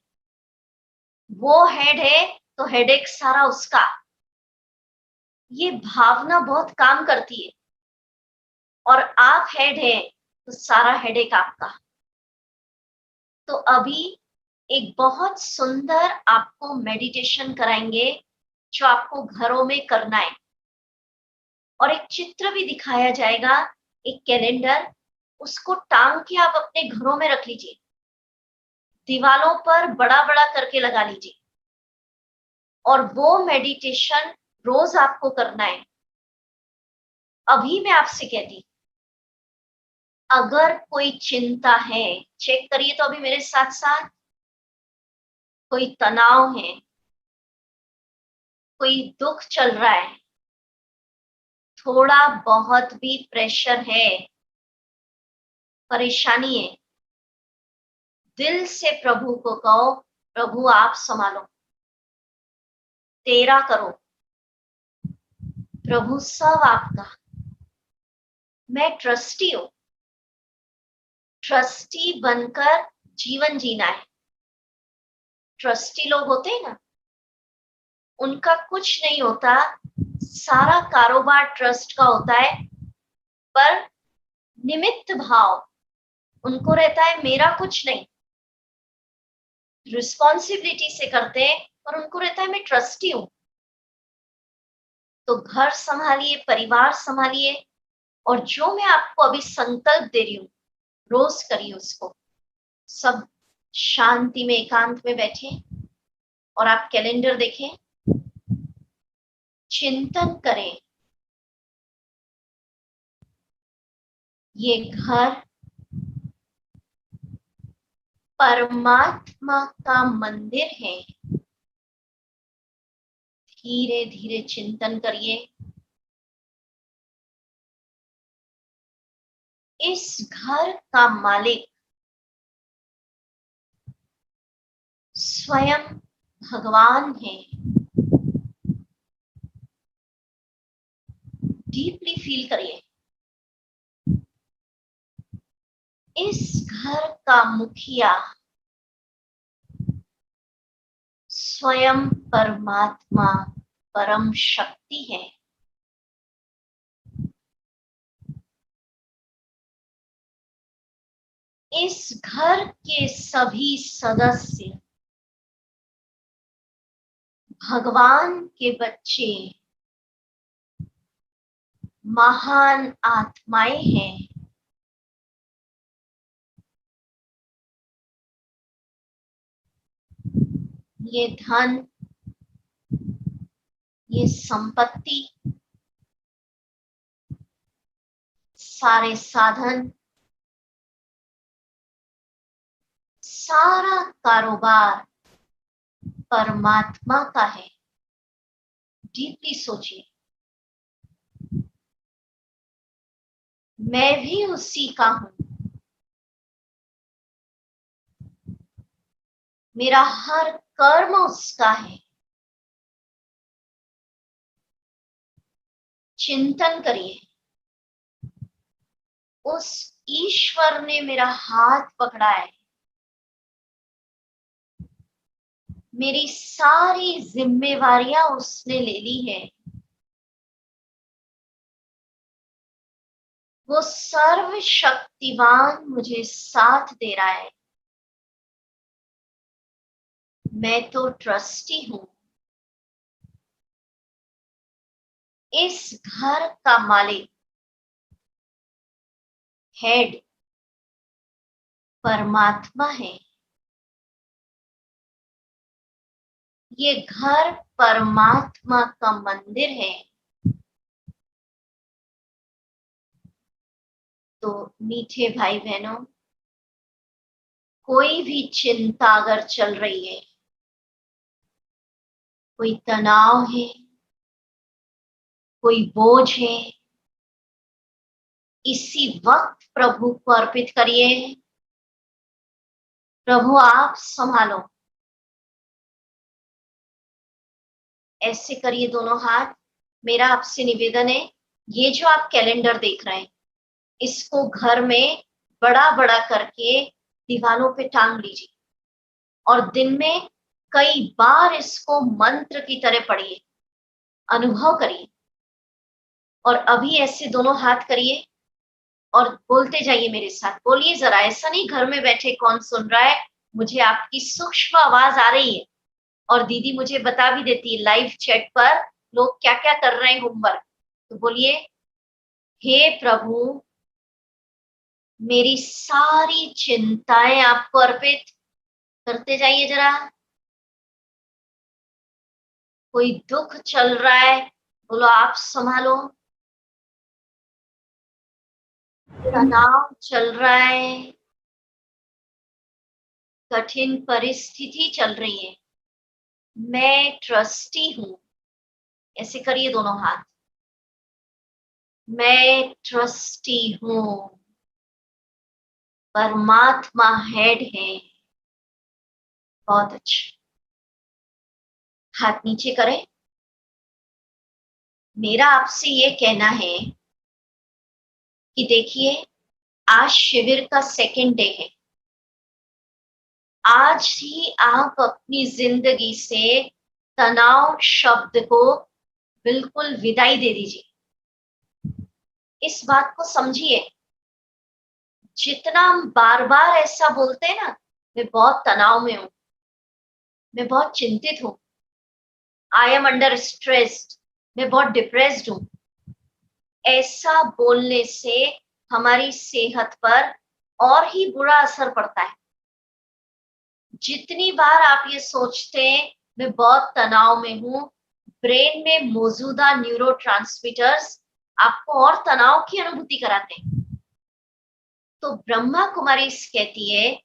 वो हेड है तो हेडेक सारा उसका। ये भावना बहुत काम करती है। और आप हेड है तो सारा हेडेक आपका। तो अभी एक बहुत सुंदर आपको मेडिटेशन कराएंगे जो आपको घरों में करना है, और एक चित्र भी दिखाया जाएगा, एक कैलेंडर, उसको टांग के आप अपने घरों में रख लीजिए, दीवालों पर बड़ा बड़ा करके लगा लीजिए, और वो मेडिटेशन रोज आपको करना है। अभी मैं आपसे कहती, अगर कोई चिंता है, चेक करिए तो अभी मेरे साथ साथ, कोई तनाव है, कोई दुख चल रहा है, थोड़ा बहुत भी प्रेशर है, परेशानी है, दिल से प्रभु को कहो, प्रभु आप संभालो, तेरा करो, प्रभु सब आपका। मैं ट्रस्टी हूं। ट्रस्टी बनकर जीवन जीना है। ट्रस्टी लोग होते हैं ना, उनका कुछ नहीं होता, सारा कारोबार ट्रस्ट का होता है, पर निमित्त भाव उनको रहता है, मेरा कुछ नहीं, रिस्पॉन्सिबिलिटी से करते हैं, और उनको रहता है मैं ट्रस्टी हूं। तो घर संभालिए, परिवार संभालिए, और जो मैं आपको अभी संकल्प दे रही हूं, रोज करिए उसको। सब शांति में, एकांत में बैठे, और आप कैलेंडर देखें, चिंतन करें, ये घर परमात्मा का मंदिर है। धीरे धीरे चिंतन करिए। इस घर का मालिक स्वयं भगवान है। डीपली फील करिए। इस घर का मुखिया स्वयं परमात्मा, परम शक्ति है। इस घर के सभी सदस्य भगवान के बच्चे, महान आत्माएं हैं। ये धन, ये संपत्ति, सारे साधन, सारा कारोबार परमात्मा का है। डीपली सोचिए। मैं भी उसी का हूं। मेरा हर कर्म उसका है। चिंतन करिए। उस ईश्वर ने मेरा हाथ पकड़ा है। मेरी सारी जिम्मेवारियां उसने ले ली है। वो सर्वशक्तिवान मुझे साथ दे रहा है। मैं तो ट्रस्टी हूं। इस घर का मालिक, हेड परमात्मा है। ये घर परमात्मा का मंदिर है। तो मीठे भाई बहनों, कोई भी चिंता अगर चल रही है, कोई तनाव है, कोई बोझ है, इसी वक्त प्रभु को अर्पित करिए। प्रभु आप संभालो। ऐसे करिए दोनों हाथ। मेरा आपसे निवेदन है, ये जो आप कैलेंडर देख रहे हैं, इसको घर में बड़ा बड़ा करके दीवारों पे टांग लीजिए और दिन में कई बार इसको मंत्र की तरह पढ़िए, अनुभव करिए। और अभी ऐसे दोनों हाथ करिए और बोलते जाइए मेरे साथ। बोलिए जरा, ऐसा नहीं घर में बैठे कौन सुन रहा है, मुझे आपकी सूक्ष्म आवाज आ रही है। और दीदी मुझे बता भी देती है लाइव चैट पर लोग क्या क्या कर रहे हैं होमवर्क। तो बोलिए, हे प्रभु, मेरी सारी चिंताएं आपको अर्पित करते जाइए जरा। कोई दुख चल रहा है, बोलो आप संभालो। तनाव चल रहा है, कठिन परिस्थिति चल रही है, मैं ट्रस्टी हूं। ऐसे करिए दोनों हाथ। मैं ट्रस्टी हूं, परमात्मा हेड है। बहुत अच्छा। हाथ नीचे करें। मेरा आपसे ये कहना है कि देखिए, आज शिविर का सेकंड डे है। आज ही आप अपनी जिंदगी से तनाव शब्द को बिल्कुल विदाई दे दीजिए। इस बात को समझिए। जितना हम बार बार ऐसा बोलते हैं ना, मैं बहुत तनाव में हूं, मैं बहुत चिंतित हूं, आई एम अंडर स्ट्रेस्ड, मैं बहुत डिप्रेस्ड हूं, ऐसा बोलने से हमारी सेहत पर और ही बुरा असर पड़ता है। जितनी बार आप ये सोचते हैं मैं बहुत तनाव में हूं, ब्रेन में मौजूदा न्यूरोट्रांसमीटर्स आपको और तनाव की अनुभूति कराते हैं। तो ब्रह्मा कुमारी कहती है,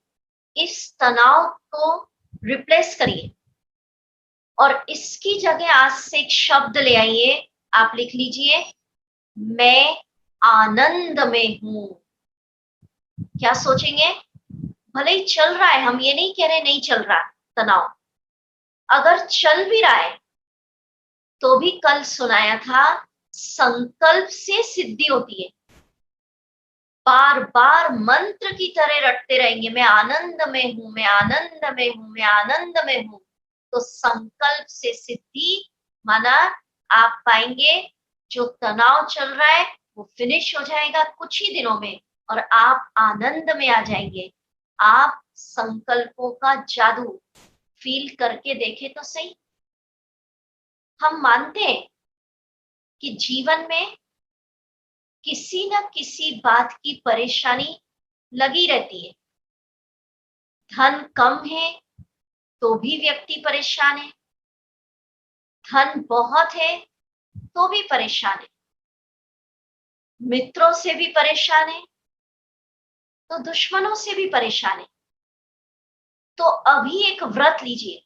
इस तनाव को रिप्लेस करिए और इसकी जगह आज से एक शब्द ले आइए। आप लिख लीजिए, मैं आनंद में हूं। क्या सोचेंगे? भले ही चल रहा है, हम ये नहीं कह रहे नहीं चल रहा तनाव, अगर चल भी रहा है तो भी कल सुनाया था, संकल्प से सिद्धि होती है। बार बार मंत्र की तरह रटते रहेंगे, मैं आनंद में हूं, मैं आनंद में हूं, मैं आनंद में हूं, तो संकल्प से सिद्धि माना आप पाएंगे जो तनाव चल रहा है वो फिनिश हो जाएगा कुछ ही दिनों में और आप आनंद में आ जाएंगे। आप संकल्पों का जादू फील करके देखें तो सही। हम मानते हैं कि जीवन में किसी न किसी बात की परेशानी लगी रहती है। धन कम है तो भी व्यक्ति परेशान है, धन बहुत है तो भी परेशान है, मित्रों से भी परेशान है तो दुश्मनों से भी परेशान है। तो अभी एक व्रत लीजिए,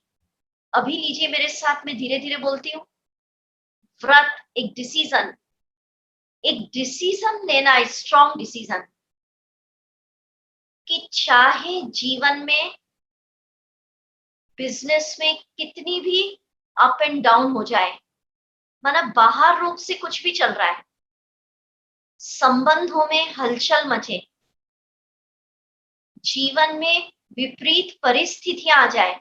अभी लीजिए मेरे साथ, में धीरे धीरे बोलती हूँ। व्रत, एक डिसीजन लेना है, स्ट्रॉन्ग डिसीजन, कि चाहे जीवन में बिजनेस में कितनी भी अप एंड डाउन हो जाए, माना बाहर रूप से कुछ भी चल रहा है, संबंधों में हलचल मचे, जीवन में विपरीत परिस्थितियां आ जाए,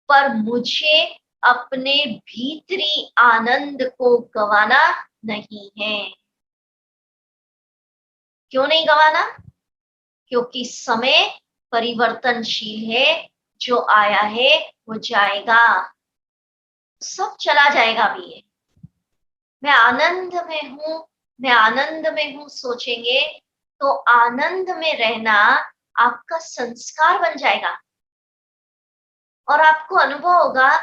पर मुझे अपने भीतरी आनंद को गंवाना नहीं है। क्यों नहीं गंवाना? क्योंकि समय परिवर्तनशील है, जो आया है वो जाएगा, सब चला जाएगा। भी ये मैं आनंद में हूं, मैं आनंद में हूं सोचेंगे तो आनंद में रहना आपका संस्कार बन जाएगा और आपको अनुभव होगा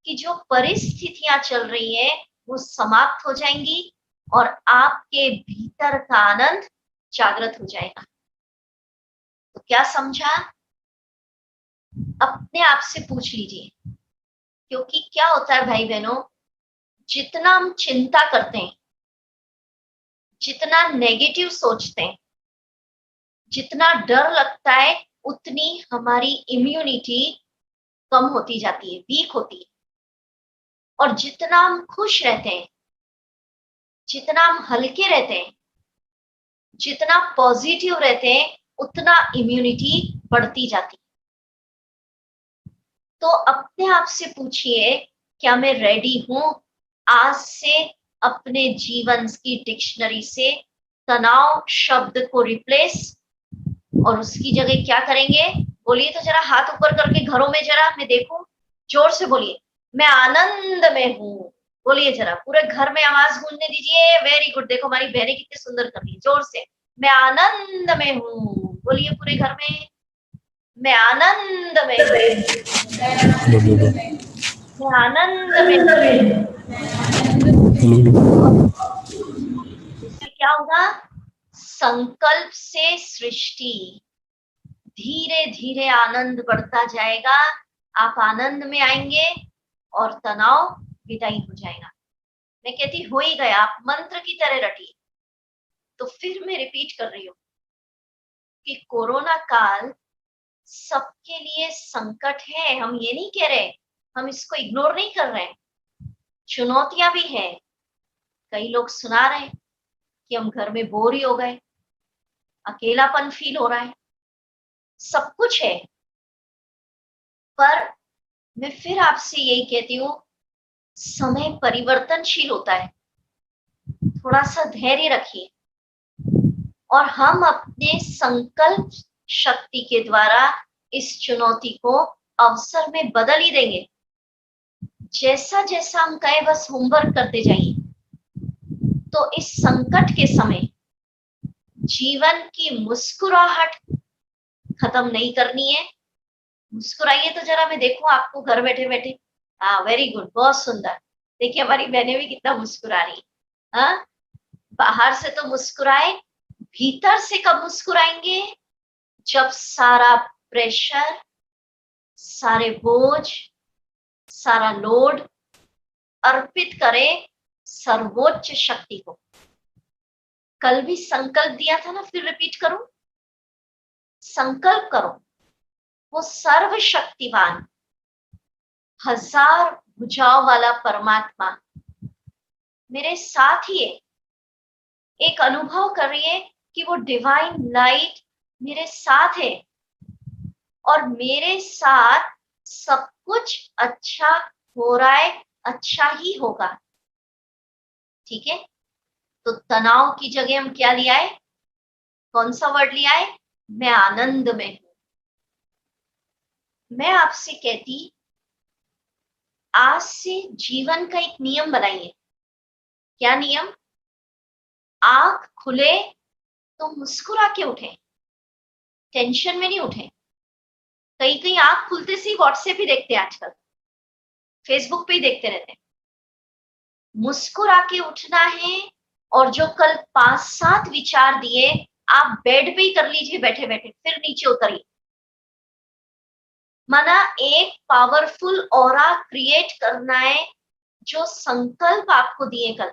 कि जो परिस्थितियां चल रही है वो समाप्त हो जाएंगी और आपके भीतर का आनंद जागृत हो जाएगा। तो क्या समझा? अपने आप से पूछ लीजिए, क्योंकि क्या होता है भाई बहनों, जितना हम चिंता करते हैं, जितना नेगेटिव सोचते हैं, जितना डर लगता है, उतनी हमारी इम्यूनिटी कम होती जाती है, वीक होती है। और जितना हम खुश रहते हैं, जितना हम हल्के रहते हैं, जितना पॉजिटिव रहते हैं, उतना इम्यूनिटी बढ़ती जाती है। तो अपने आप से पूछिए, क्या मैं रेडी हूं आज से अपने जीवन की डिक्शनरी से तनाव शब्द को रिप्लेस, और उसकी जगह क्या करेंगे? बोलिए तो जरा, हाथ ऊपर करके घरों में जरा मैं देखूं, जोर से बोलिए, मैं आनंद में हूं। बोलिए जरा, पूरे घर में आवाज गूंजने दीजिए। वेरी गुड, देखो हमारी बहनें कितने सुंदर कर रही है, जोर से, मैं आनंद में हूं। बोलिए पूरे घर में, मैं आनंद में हूं, मैं आनंद में हूं। इससे क्या होगा? संकल्प से सृष्टि, धीरे धीरे आनंद बढ़ता जाएगा। आप आनंद में आएंगे और तनाव विदाई हो जाएगा। मैं कहती हो ही गया, आप मंत्र की तरह रटिए। तो फिर मैं रिपीट कर रही हूँ कि कोरोना काल सबके लिए संकट है, हम ये नहीं कह रहे, हम इसको इग्नोर नहीं कर रहे हैं। चुनौतियां भी है। कई लोग सुना रहे हैं कि हम घर में बोर ही हो गए, अकेलापन फील हो रहा है, सब कुछ है। पर मैं फिर आपसे यही कहती हूँ, समय परिवर्तनशील होता है, थोड़ा सा धैर्य रखिए और हम अपने संकल्प शक्ति के द्वारा इस चुनौती को अवसर में बदल ही देंगे। जैसा जैसा हम कहें, बस होमवर्क करते जाइए। तो इस संकट के समय जीवन की मुस्कुराहट खत्म नहीं करनी है। मुस्कुराइए तो जरा, मैं देखूं आपको घर बैठे बैठे। हाँ, वेरी गुड, बहुत सुंदर। देखिए हमारी बहनें भी कितना मुस्कुरा रही है। हाँ, बाहर से तो मुस्कुराए, भीतर से कब मुस्कुराएंगे? जब सारा प्रेशर, सारे बोझ, सारा लोड अर्पित करें सर्वोच्च शक्ति को। कल भी संकल्प दिया था ना, फिर रिपीट करूं, संकल्प करो, वो सर्वशक्तिवान हजार भुजाओं वाला परमात्मा मेरे साथ ही है। एक अनुभव करिए कि वो डिवाइन लाइट मेरे साथ है और मेरे साथ सब कुछ अच्छा हो रहा है, अच्छा ही होगा। ठीक है? तो तनाव की जगह हम क्या लिया है? कौन सा वर्ड लिया है? मैं आनंद में हूं। मैं आपसे कहती, आज से जीवन का एक नियम बनाइए। क्या नियम? आंख खुले तो मुस्कुरा के उठें, टेंशन में नहीं उठें। कई कई आंख खुलते से व्हाट्सएप ही देखते हैं आजकल, फेसबुक पे ही देखते रहते हैं। मुस्कुरा के उठना है। और जो कल 5-7 विचार दिए, आप बेड पे ही कर लीजिए बैठे बैठे, फिर नीचे उतरिए। माना एक पावरफुल ऑरा क्रिएट करना है। जो संकल्प आपको दिए कल,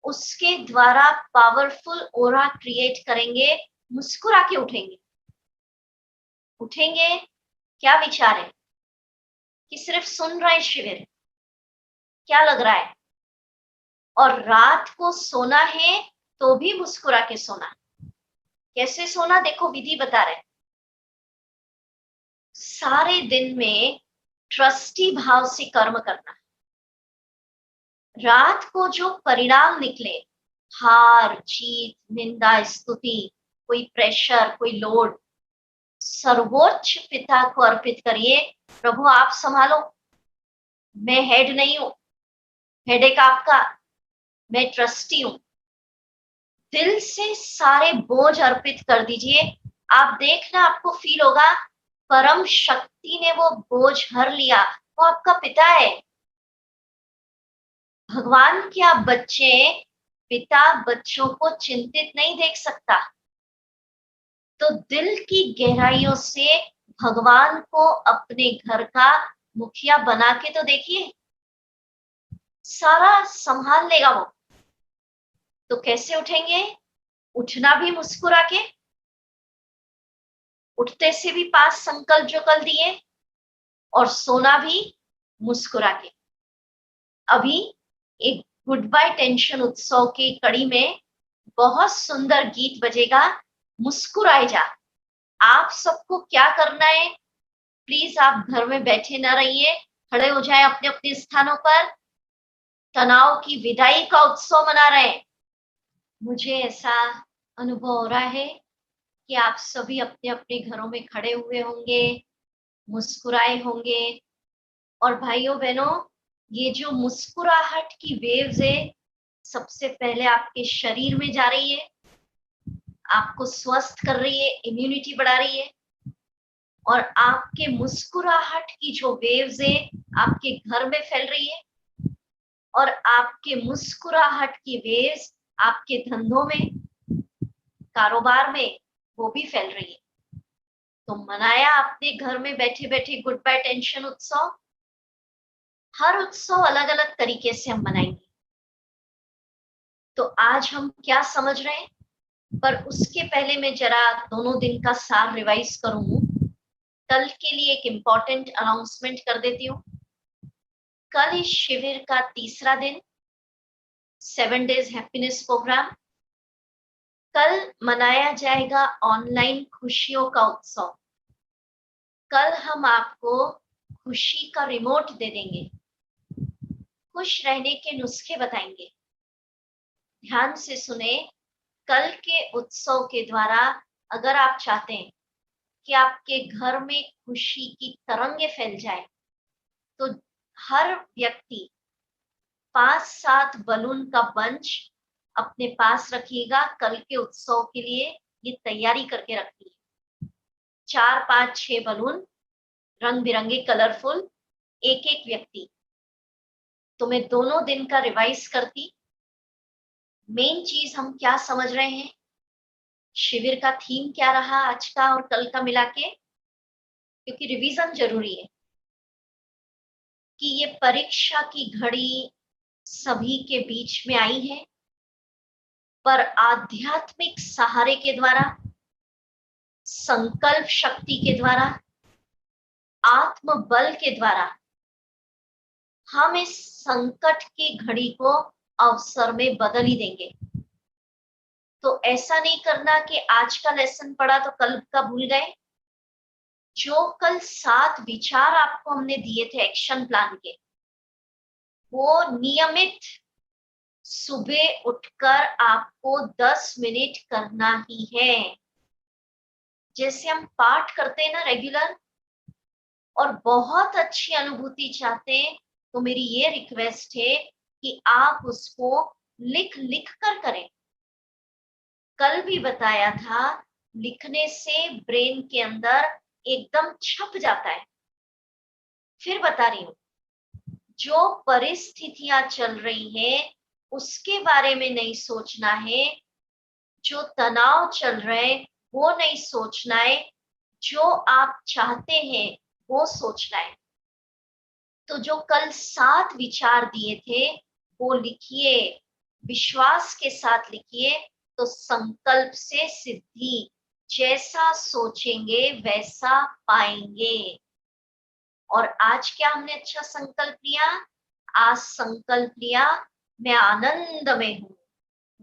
उसके द्वारा पावरफुल ऑरा क्रिएट करेंगे, मुस्कुरा के उठेंगे। उठेंगे, क्या विचार है? कि सिर्फ सुन रहे शिविर, क्या लग रहा है? और रात को सोना है तो भी मुस्कुरा के सोना। कैसे सोना? देखो विधि बता रहे। सारे दिन में ट्रस्टी भाव से कर्म करना। रात को जो परिणाम निकले, हार जीत, निंदा स्तुति, कोई प्रेशर, कोई लोड, सर्वोच्च पिता को अर्पित करिए। प्रभु आप संभालो, मैं हेड नहीं हूं, हेडेक आपका, मैं ट्रस्टी हूं। दिल से सारे बोझ अर्पित कर दीजिए। आप देखना, आपको फील होगा परम शक्ति ने वो बोझ हर लिया। वो आपका पिता है। भगवान के आप बच्चे, पिता बच्चों को चिंतित नहीं देख सकता। तो दिल की गहराइयों से भगवान को अपने घर का मुखिया बना के तो देखिए, सारा संभाल लेगा वो। तो कैसे उठेंगे? उठना भी मुस्कुरा के, उठते से भी 5 संकल्प जो कल दिए, और सोना भी मुस्कुरा के। अभी एक गुड बाय टेंशन उत्सव की कड़ी में बहुत सुंदर गीत बजेगा, मुस्कुराए जा। आप सबको क्या करना है, प्लीज आप घर में बैठे ना रहिए, खड़े हो जाए अपने अपने स्थानों पर। तनाव की विदाई का उत्सव मना रहे हैं। मुझे ऐसा अनुभव हो रहा है कि आप सभी अपने अपने घरों में खड़े हुए होंगे, मुस्कुराए होंगे। और भाइयों बहनों, ये जो मुस्कुराहट की वेव्स है, सबसे पहले आपके शरीर में जा रही है, आपको स्वस्थ कर रही है, इम्यूनिटी बढ़ा रही है। और आपके मुस्कुराहट की जो वेव्स है, आपके घर में फैल रही है, और आपके मुस्कुराहट की वेव्स आपके धंधों में, कारोबार में, वो भी फैल रही है। तो मनाया आपने घर में बैठे बैठे गुड बाय टेंशन उत्सव। हर उत्सव अलग अलग तरीके से हम मनाएंगे। तो आज हम क्या समझ रहे हैं, पर उसके पहले मैं जरा दोनों दिन का सार रिवाइज करूं। कल के लिए एक इम्पॉर्टेंट अनाउंसमेंट कर देती हूँ। कल इस शिविर का तीसरा दिन, 7 डेज हैप्पीनेस प्रोग्राम। कल मनाया जाएगा ऑनलाइन खुशियों का उत्सव। कल हम आपको खुशी का रिमोट दे देंगे, खुश रहने के नुस्खे बताएंगे। ध्यान से सुने। कल के उत्सव के द्वारा अगर आप चाहते हैं कि आपके घर में खुशी की तरंगे फैल जाए, तो हर व्यक्ति 5-7 बलून का बंच अपने पास रखिएगा। कल के उत्सव के लिए ये तैयारी करके रखिए। 4, 5, 6 बलून रंग बिरंगे कलरफुल, एक एक व्यक्ति। तो मैं दोनों दिन का रिवाइज करती। मेन चीज हम क्या समझ रहे हैं, शिविर का थीम क्या रहा आज का और कल का मिला के, क्योंकि रिवीजन जरूरी है। कि ये परीक्षा की घड़ी सभी के बीच में आई है, पर आध्यात्मिक सहारे के द्वारा, संकल्प शक्ति के द्वारा, आत्मबल के द्वारा हम इस संकट की घड़ी को अवसर में बदल ही देंगे। तो ऐसा नहीं करना कि आज का लेसन पढ़ा तो कल का भूल गए। जो कल 7 विचार आपको हमने दिए थे एक्शन प्लान के, वो नियमित सुबह उठकर आपको 10 मिनट करना ही है। जैसे हम पाठ करते हैं ना रेगुलर, और बहुत अच्छी अनुभूति चाहते हैं, तो मेरी ये रिक्वेस्ट है कि आप उसको लिख लिख कर करें। कल भी बताया था, लिखने से ब्रेन के अंदर एकदम छप जाता है। फिर बता रही हूं, जो परिस्थितियां चल रही हैं उसके बारे में नहीं सोचना है, जो तनाव चल रहे वो नहीं सोचना है, जो आप चाहते हैं वो सोचना है। तो जो कल 7 विचार दिए थे वो लिखिए, विश्वास के साथ लिखिए, तो संकल्प से सिद्धि, जैसा सोचेंगे वैसा पाएंगे। और आज क्या हमने अच्छा संकल्प लिया, आज संकल्प लिया मैं आनंद में हूं।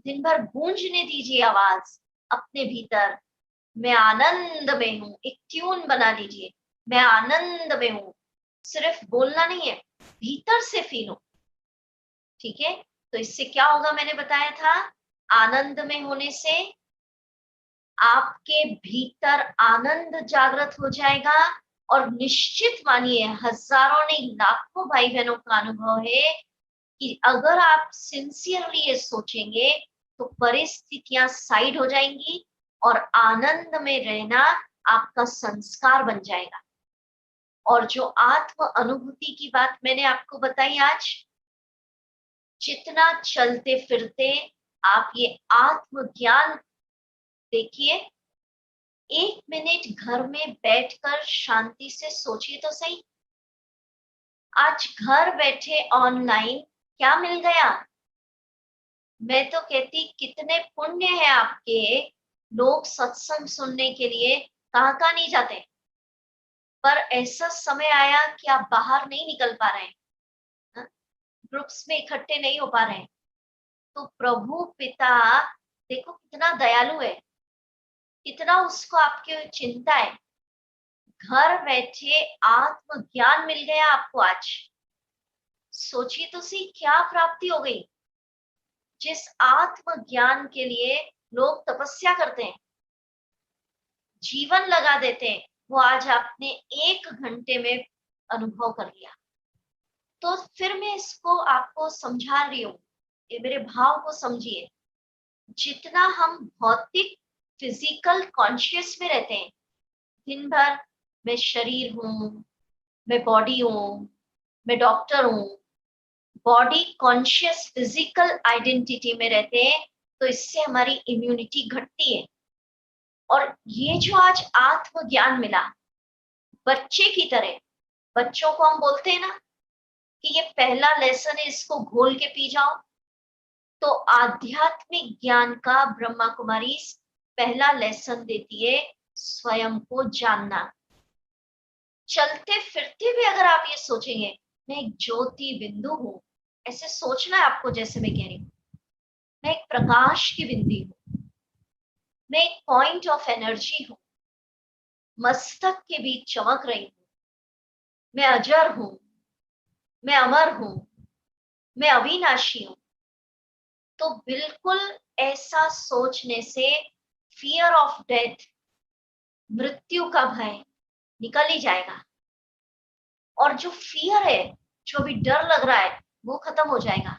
दिन भर गूंजने दीजिए आवाज अपने भीतर, मैं आनंद में हूं। एक ट्यून बना लीजिए, मैं आनंद में हूं। सिर्फ बोलना नहीं है, भीतर से फील हो। ठीक है, तो इससे क्या होगा, मैंने बताया था, आनंद में होने से आपके भीतर आनंद जागृत हो जाएगा। और निश्चित मानिए, हजारों नहीं लाखों भाई बहनों का अनुभव है कि अगर आप सिंसियरली ये सोचेंगे तो परिस्थितियां साइड हो जाएंगी और आनंद में रहना आपका संस्कार बन जाएगा। और जो आत्म अनुभूति की बात मैंने आपको बताई आज, जितना चलते फिरते आप ये आत्म ज्ञान देखिए, 1 मिनट घर में बैठकर शांति से सोचिए तो सही। आज घर बैठे ऑनलाइन क्या मिल गया, मैं तो कहती कितने पुण्य है आपके, लोग सत्संग सुनने के लिए कहाँ कहाँ नहीं जाते, पर ऐसा समय आया कि आप बाहर नहीं निकल पा रहे हैं, ग्रुप्स में इकट्ठे नहीं हो पा रहे हैं। तो प्रभु पिता देखो कितना दयालु है, कितना उसको आपकी चिंता है। घर बैठे आत्मज्ञान मिल गया आपको आज। सोचिए तो सही क्या प्राप्ति हो गई। जिस आत्मज्ञान के लिए लोग तपस्या करते हैं, जीवन लगा देते हैं, वो आज आपने 1 घंटे में अनुभव कर लिया। तो फिर मैं इसको आपको समझा रही हूँ, ये मेरे भाव को समझिए। जितना हम भौतिक फिजिकल कॉन्शियस में रहते हैं, दिन भर मैं शरीर हूँ, मैं बॉडी हूँ, मैं डॉक्टर हूँ, बॉडी कॉन्शियस फिजिकल आइडेंटिटी में रहते हैं, तो इससे हमारी इम्यूनिटी घटती है। और ये जो आज आत्मज्ञान मिला, बच्चे की तरह, बच्चों को हम बोलते हैं ना कि ये पहला लेसन है, इसको घोल के पी जाओ। तो आध्यात्मिक ज्ञान का ब्रह्मा कुमारी पहला लेसन देती है, स्वयं को जानना। चलते फिरते भी अगर आप ये सोचेंगे मैं एक ज्योति बिंदु हूं, ऐसे सोचना है आपको, जैसे मैं कह रही हूँ मैं एक प्रकाश की बिंदी हूँ, मैं एक पॉइंट ऑफ एनर्जी हूँ, मस्तक के बीच चमक रही हूँ, मैं अजर हूँ, मैं अमर हूँ, मैं अविनाशी हूँ। तो बिल्कुल ऐसा सोचने से फियर ऑफ डेथ, मृत्यु का भय निकल ही जाएगा। और जो फियर है, जो भी डर लग रहा है, वो खत्म हो जाएगा।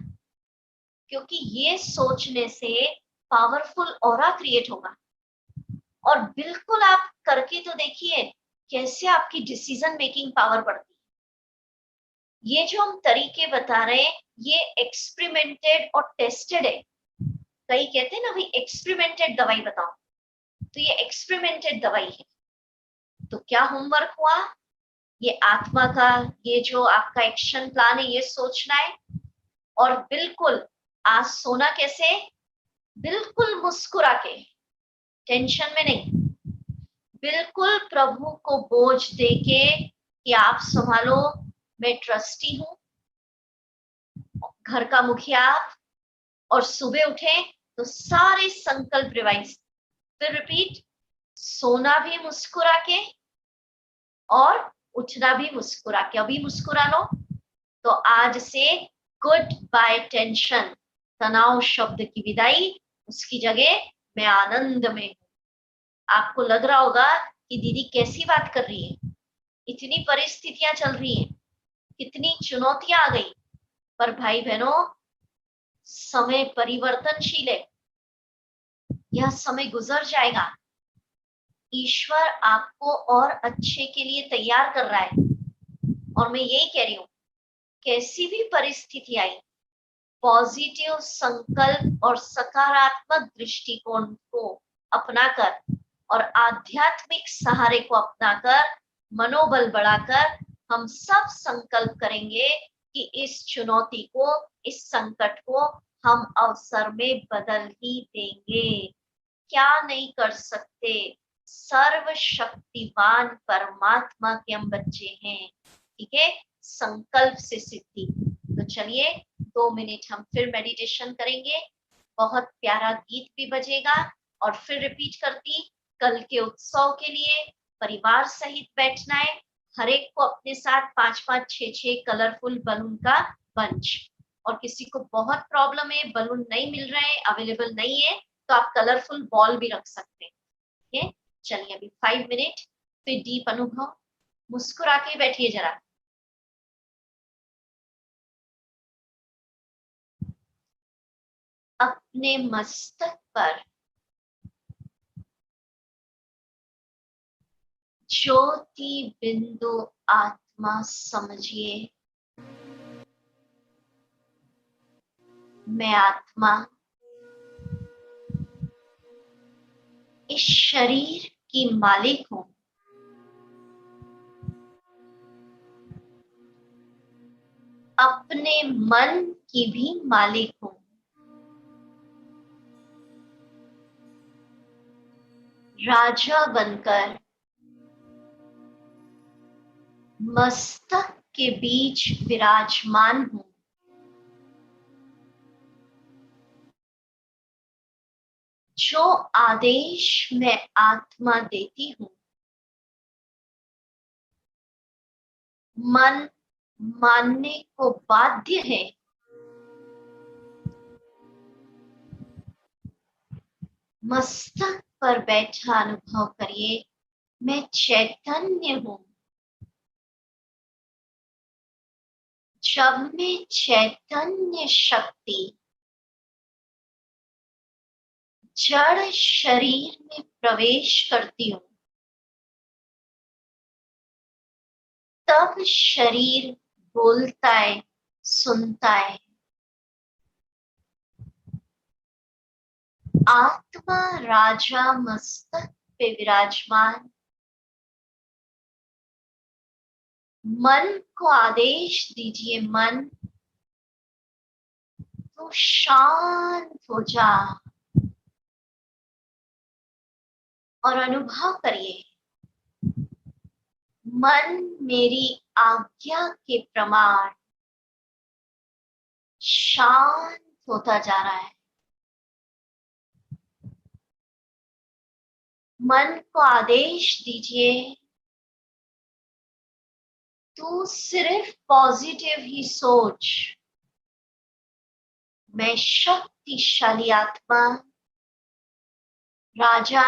क्योंकि ये सोचने से पावरफुल ऑरा क्रिएट होगा। और बिल्कुल आप करके तो देखिए कैसे आपकी डिसीजन मेकिंग पावर बढ़ती है। ये जो हम तरीके बता रहे हैं, ये एक्सपेरिमेंटेड और टेस्टेड है। कई कहते हैं ना भाई एक्सपेरिमेंटेड दवाई बताओ, तो ये एक्सपेरिमेंटेड दवाई है। तो क्या होमवर्क हुआ, ये आत्मा का ये जो आपका एक्शन प्लान है, ये सोचना है। और बिल्कुल आज सोना कैसे, बिल्कुल मुस्कुरा के, टेंशन में नहीं, बिल्कुल प्रभु को बोझ देके कि आप संभालो, मैं ट्रस्टी हूँ, घर का मुखिया आप। और सुबह उठे तो सारे संकल्प रिवाइज, फिर रिपीट, सोना भी मुस्कुरा के और उठना भी मुस्कुरा के। अभी मुस्कुरा लो। तो आज से गुड बाय टेंशन, तनाव शब्द की विदाई, उसकी जगह मैं आनंद में हूँ। आपको लग रहा होगा कि दीदी कैसी बात कर रही है, इतनी परिस्थितियां चल रही हैं, कितनी चुनौतियां आ गई। पर भाई बहनों, समय परिवर्तनशील है, यह समय गुजर जाएगा। ईश्वर आपको और अच्छे के लिए तैयार कर रहा है। और मैं यही कह रही हूँ, कैसी भी परिस्थिति आई, पॉजिटिव संकल्प और सकारात्मक दृष्टिकोण को अपनाकर और आध्यात्मिक सहारे को अपनाकर, मनोबल बढ़ाकर हम सब संकल्प करेंगे कि इस चुनौती को, इस संकट को हम अवसर में बदल ही देंगे। क्या नहीं कर सकते, सर्वशक्तिवान परमात्मा के हम बच्चे हैं। ठीक है, संकल्प से सिद्धि। तो चलिए 2 मिनट हम फिर मेडिटेशन करेंगे, बहुत प्यारा गीत भी बजेगा। और फिर रिपीट करती, कल के उत्सव के लिए परिवार सहित बैठना है। हर एक को अपने साथ 5-5, 6-6 कलरफुल बलून का बंच। और किसी को बहुत प्रॉब्लम है, बलून नहीं मिल रहे हैं, अवेलेबल नहीं है, तो आप कलरफुल बॉल भी रख सकते हैं। ठीक है, चलिए अभी 5 मिनट, फिर डीप अनुभव, मुस्कुरा के बैठिए जरा। अपने मस्तक पर ज्योति बिंदु आत्मा समझिए। मैं आत्मा इस शरीर की मालिक हूं। अपने मन की भी मालिक हूं। राजा बनकर मस्तक के बीच विराजमान हूं। जो आदेश मैं आत्मा देती हूं, मन मानने को बाध्य है। मस्तक पर बैठा अनुभव करिए, मैं चैतन्य हूं। जब मैं चैतन्य शक्ति जड़ शरीर में प्रवेश करती हूं, तब शरीर बोलता है, सुनता है। आत्मा राजा मस्तक पे विराजमान मन को आदेश दीजिए, मन तो शांत हो जा और अनुभव करिए, मन मेरी आज्ञा के प्रमाण शांत होता जा रहा है। मन को आदेश दीजिए, तू सिर्फ पॉजिटिव ही सोच। मैं शक्तिशाली आत्मा राजा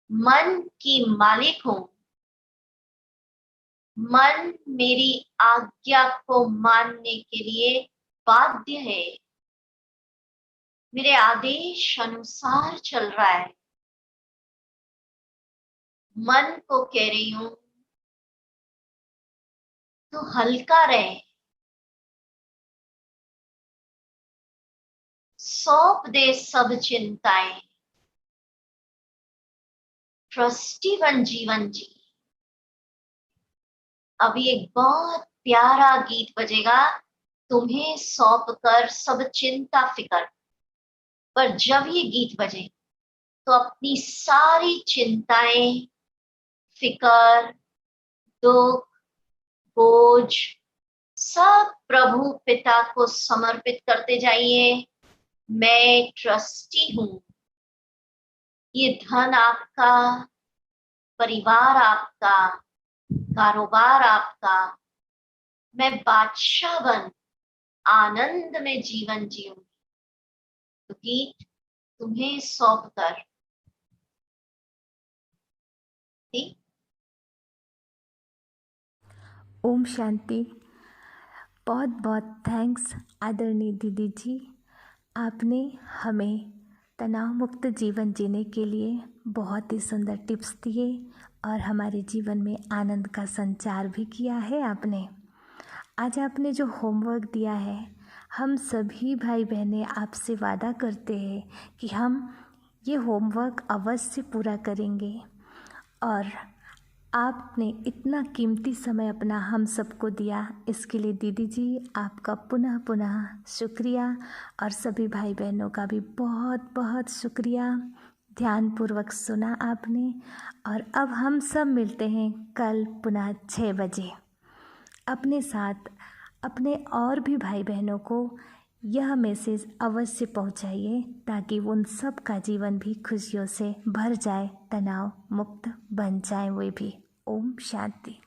मन की मालिक हूं। मन मेरी आज्ञा को मानने के लिए बाध्य है। मेरे आदेश अनुसार चल रहा है। मन को कह रही हूं, तो हल्का रहे, सौंप दे सब चिंताएं, ट्रस्टी बन जीवन जी। अभी एक बहुत प्यारा गीत बजेगा, तुम्हें सौंप कर सब चिंता फिकर। पर जब ये गीत बजे तो अपनी सारी चिंताएं, फिकर, दुख, बोझ सब प्रभु पिता को समर्पित करते जाइए। मैं ट्रस्टी हूं। ये धन आपका, परिवार आपका, कारोबार आपका। मैं बादशाह बन आनंद में जीवन जीऊंगी। तो गीत तुम्हें सौंप कर। ओम शांति। बहुत बहुत थैंक्स आदरणीय दीदी जी, आपने हमें तनाव मुक्त जीवन जीने के लिए बहुत ही सुंदर टिप्स दिए और हमारे जीवन में आनंद का संचार भी किया है आपने। आज आपने जो होमवर्क दिया है, हम सभी भाई बहनें आपसे वादा करते हैं कि हम ये होमवर्क अवश्य पूरा करेंगे। और आपने इतना कीमती समय अपना हम सबको दिया, इसके लिए दीदी जी आपका पुनः पुनः शुक्रिया। और सभी भाई बहनों का भी बहुत बहुत शुक्रिया। ध्यानपूर्वक सुना आपने। और अब हम सब मिलते हैं कल पुनः 6 बजे। अपने साथ अपने और भी भाई बहनों को यह मैसेज अवश्य पहुंचाइए, ताकि उन सब का जीवन भी खुशियों से भर जाए, तनाव मुक्त बन जाए वे भी। ओम शांति।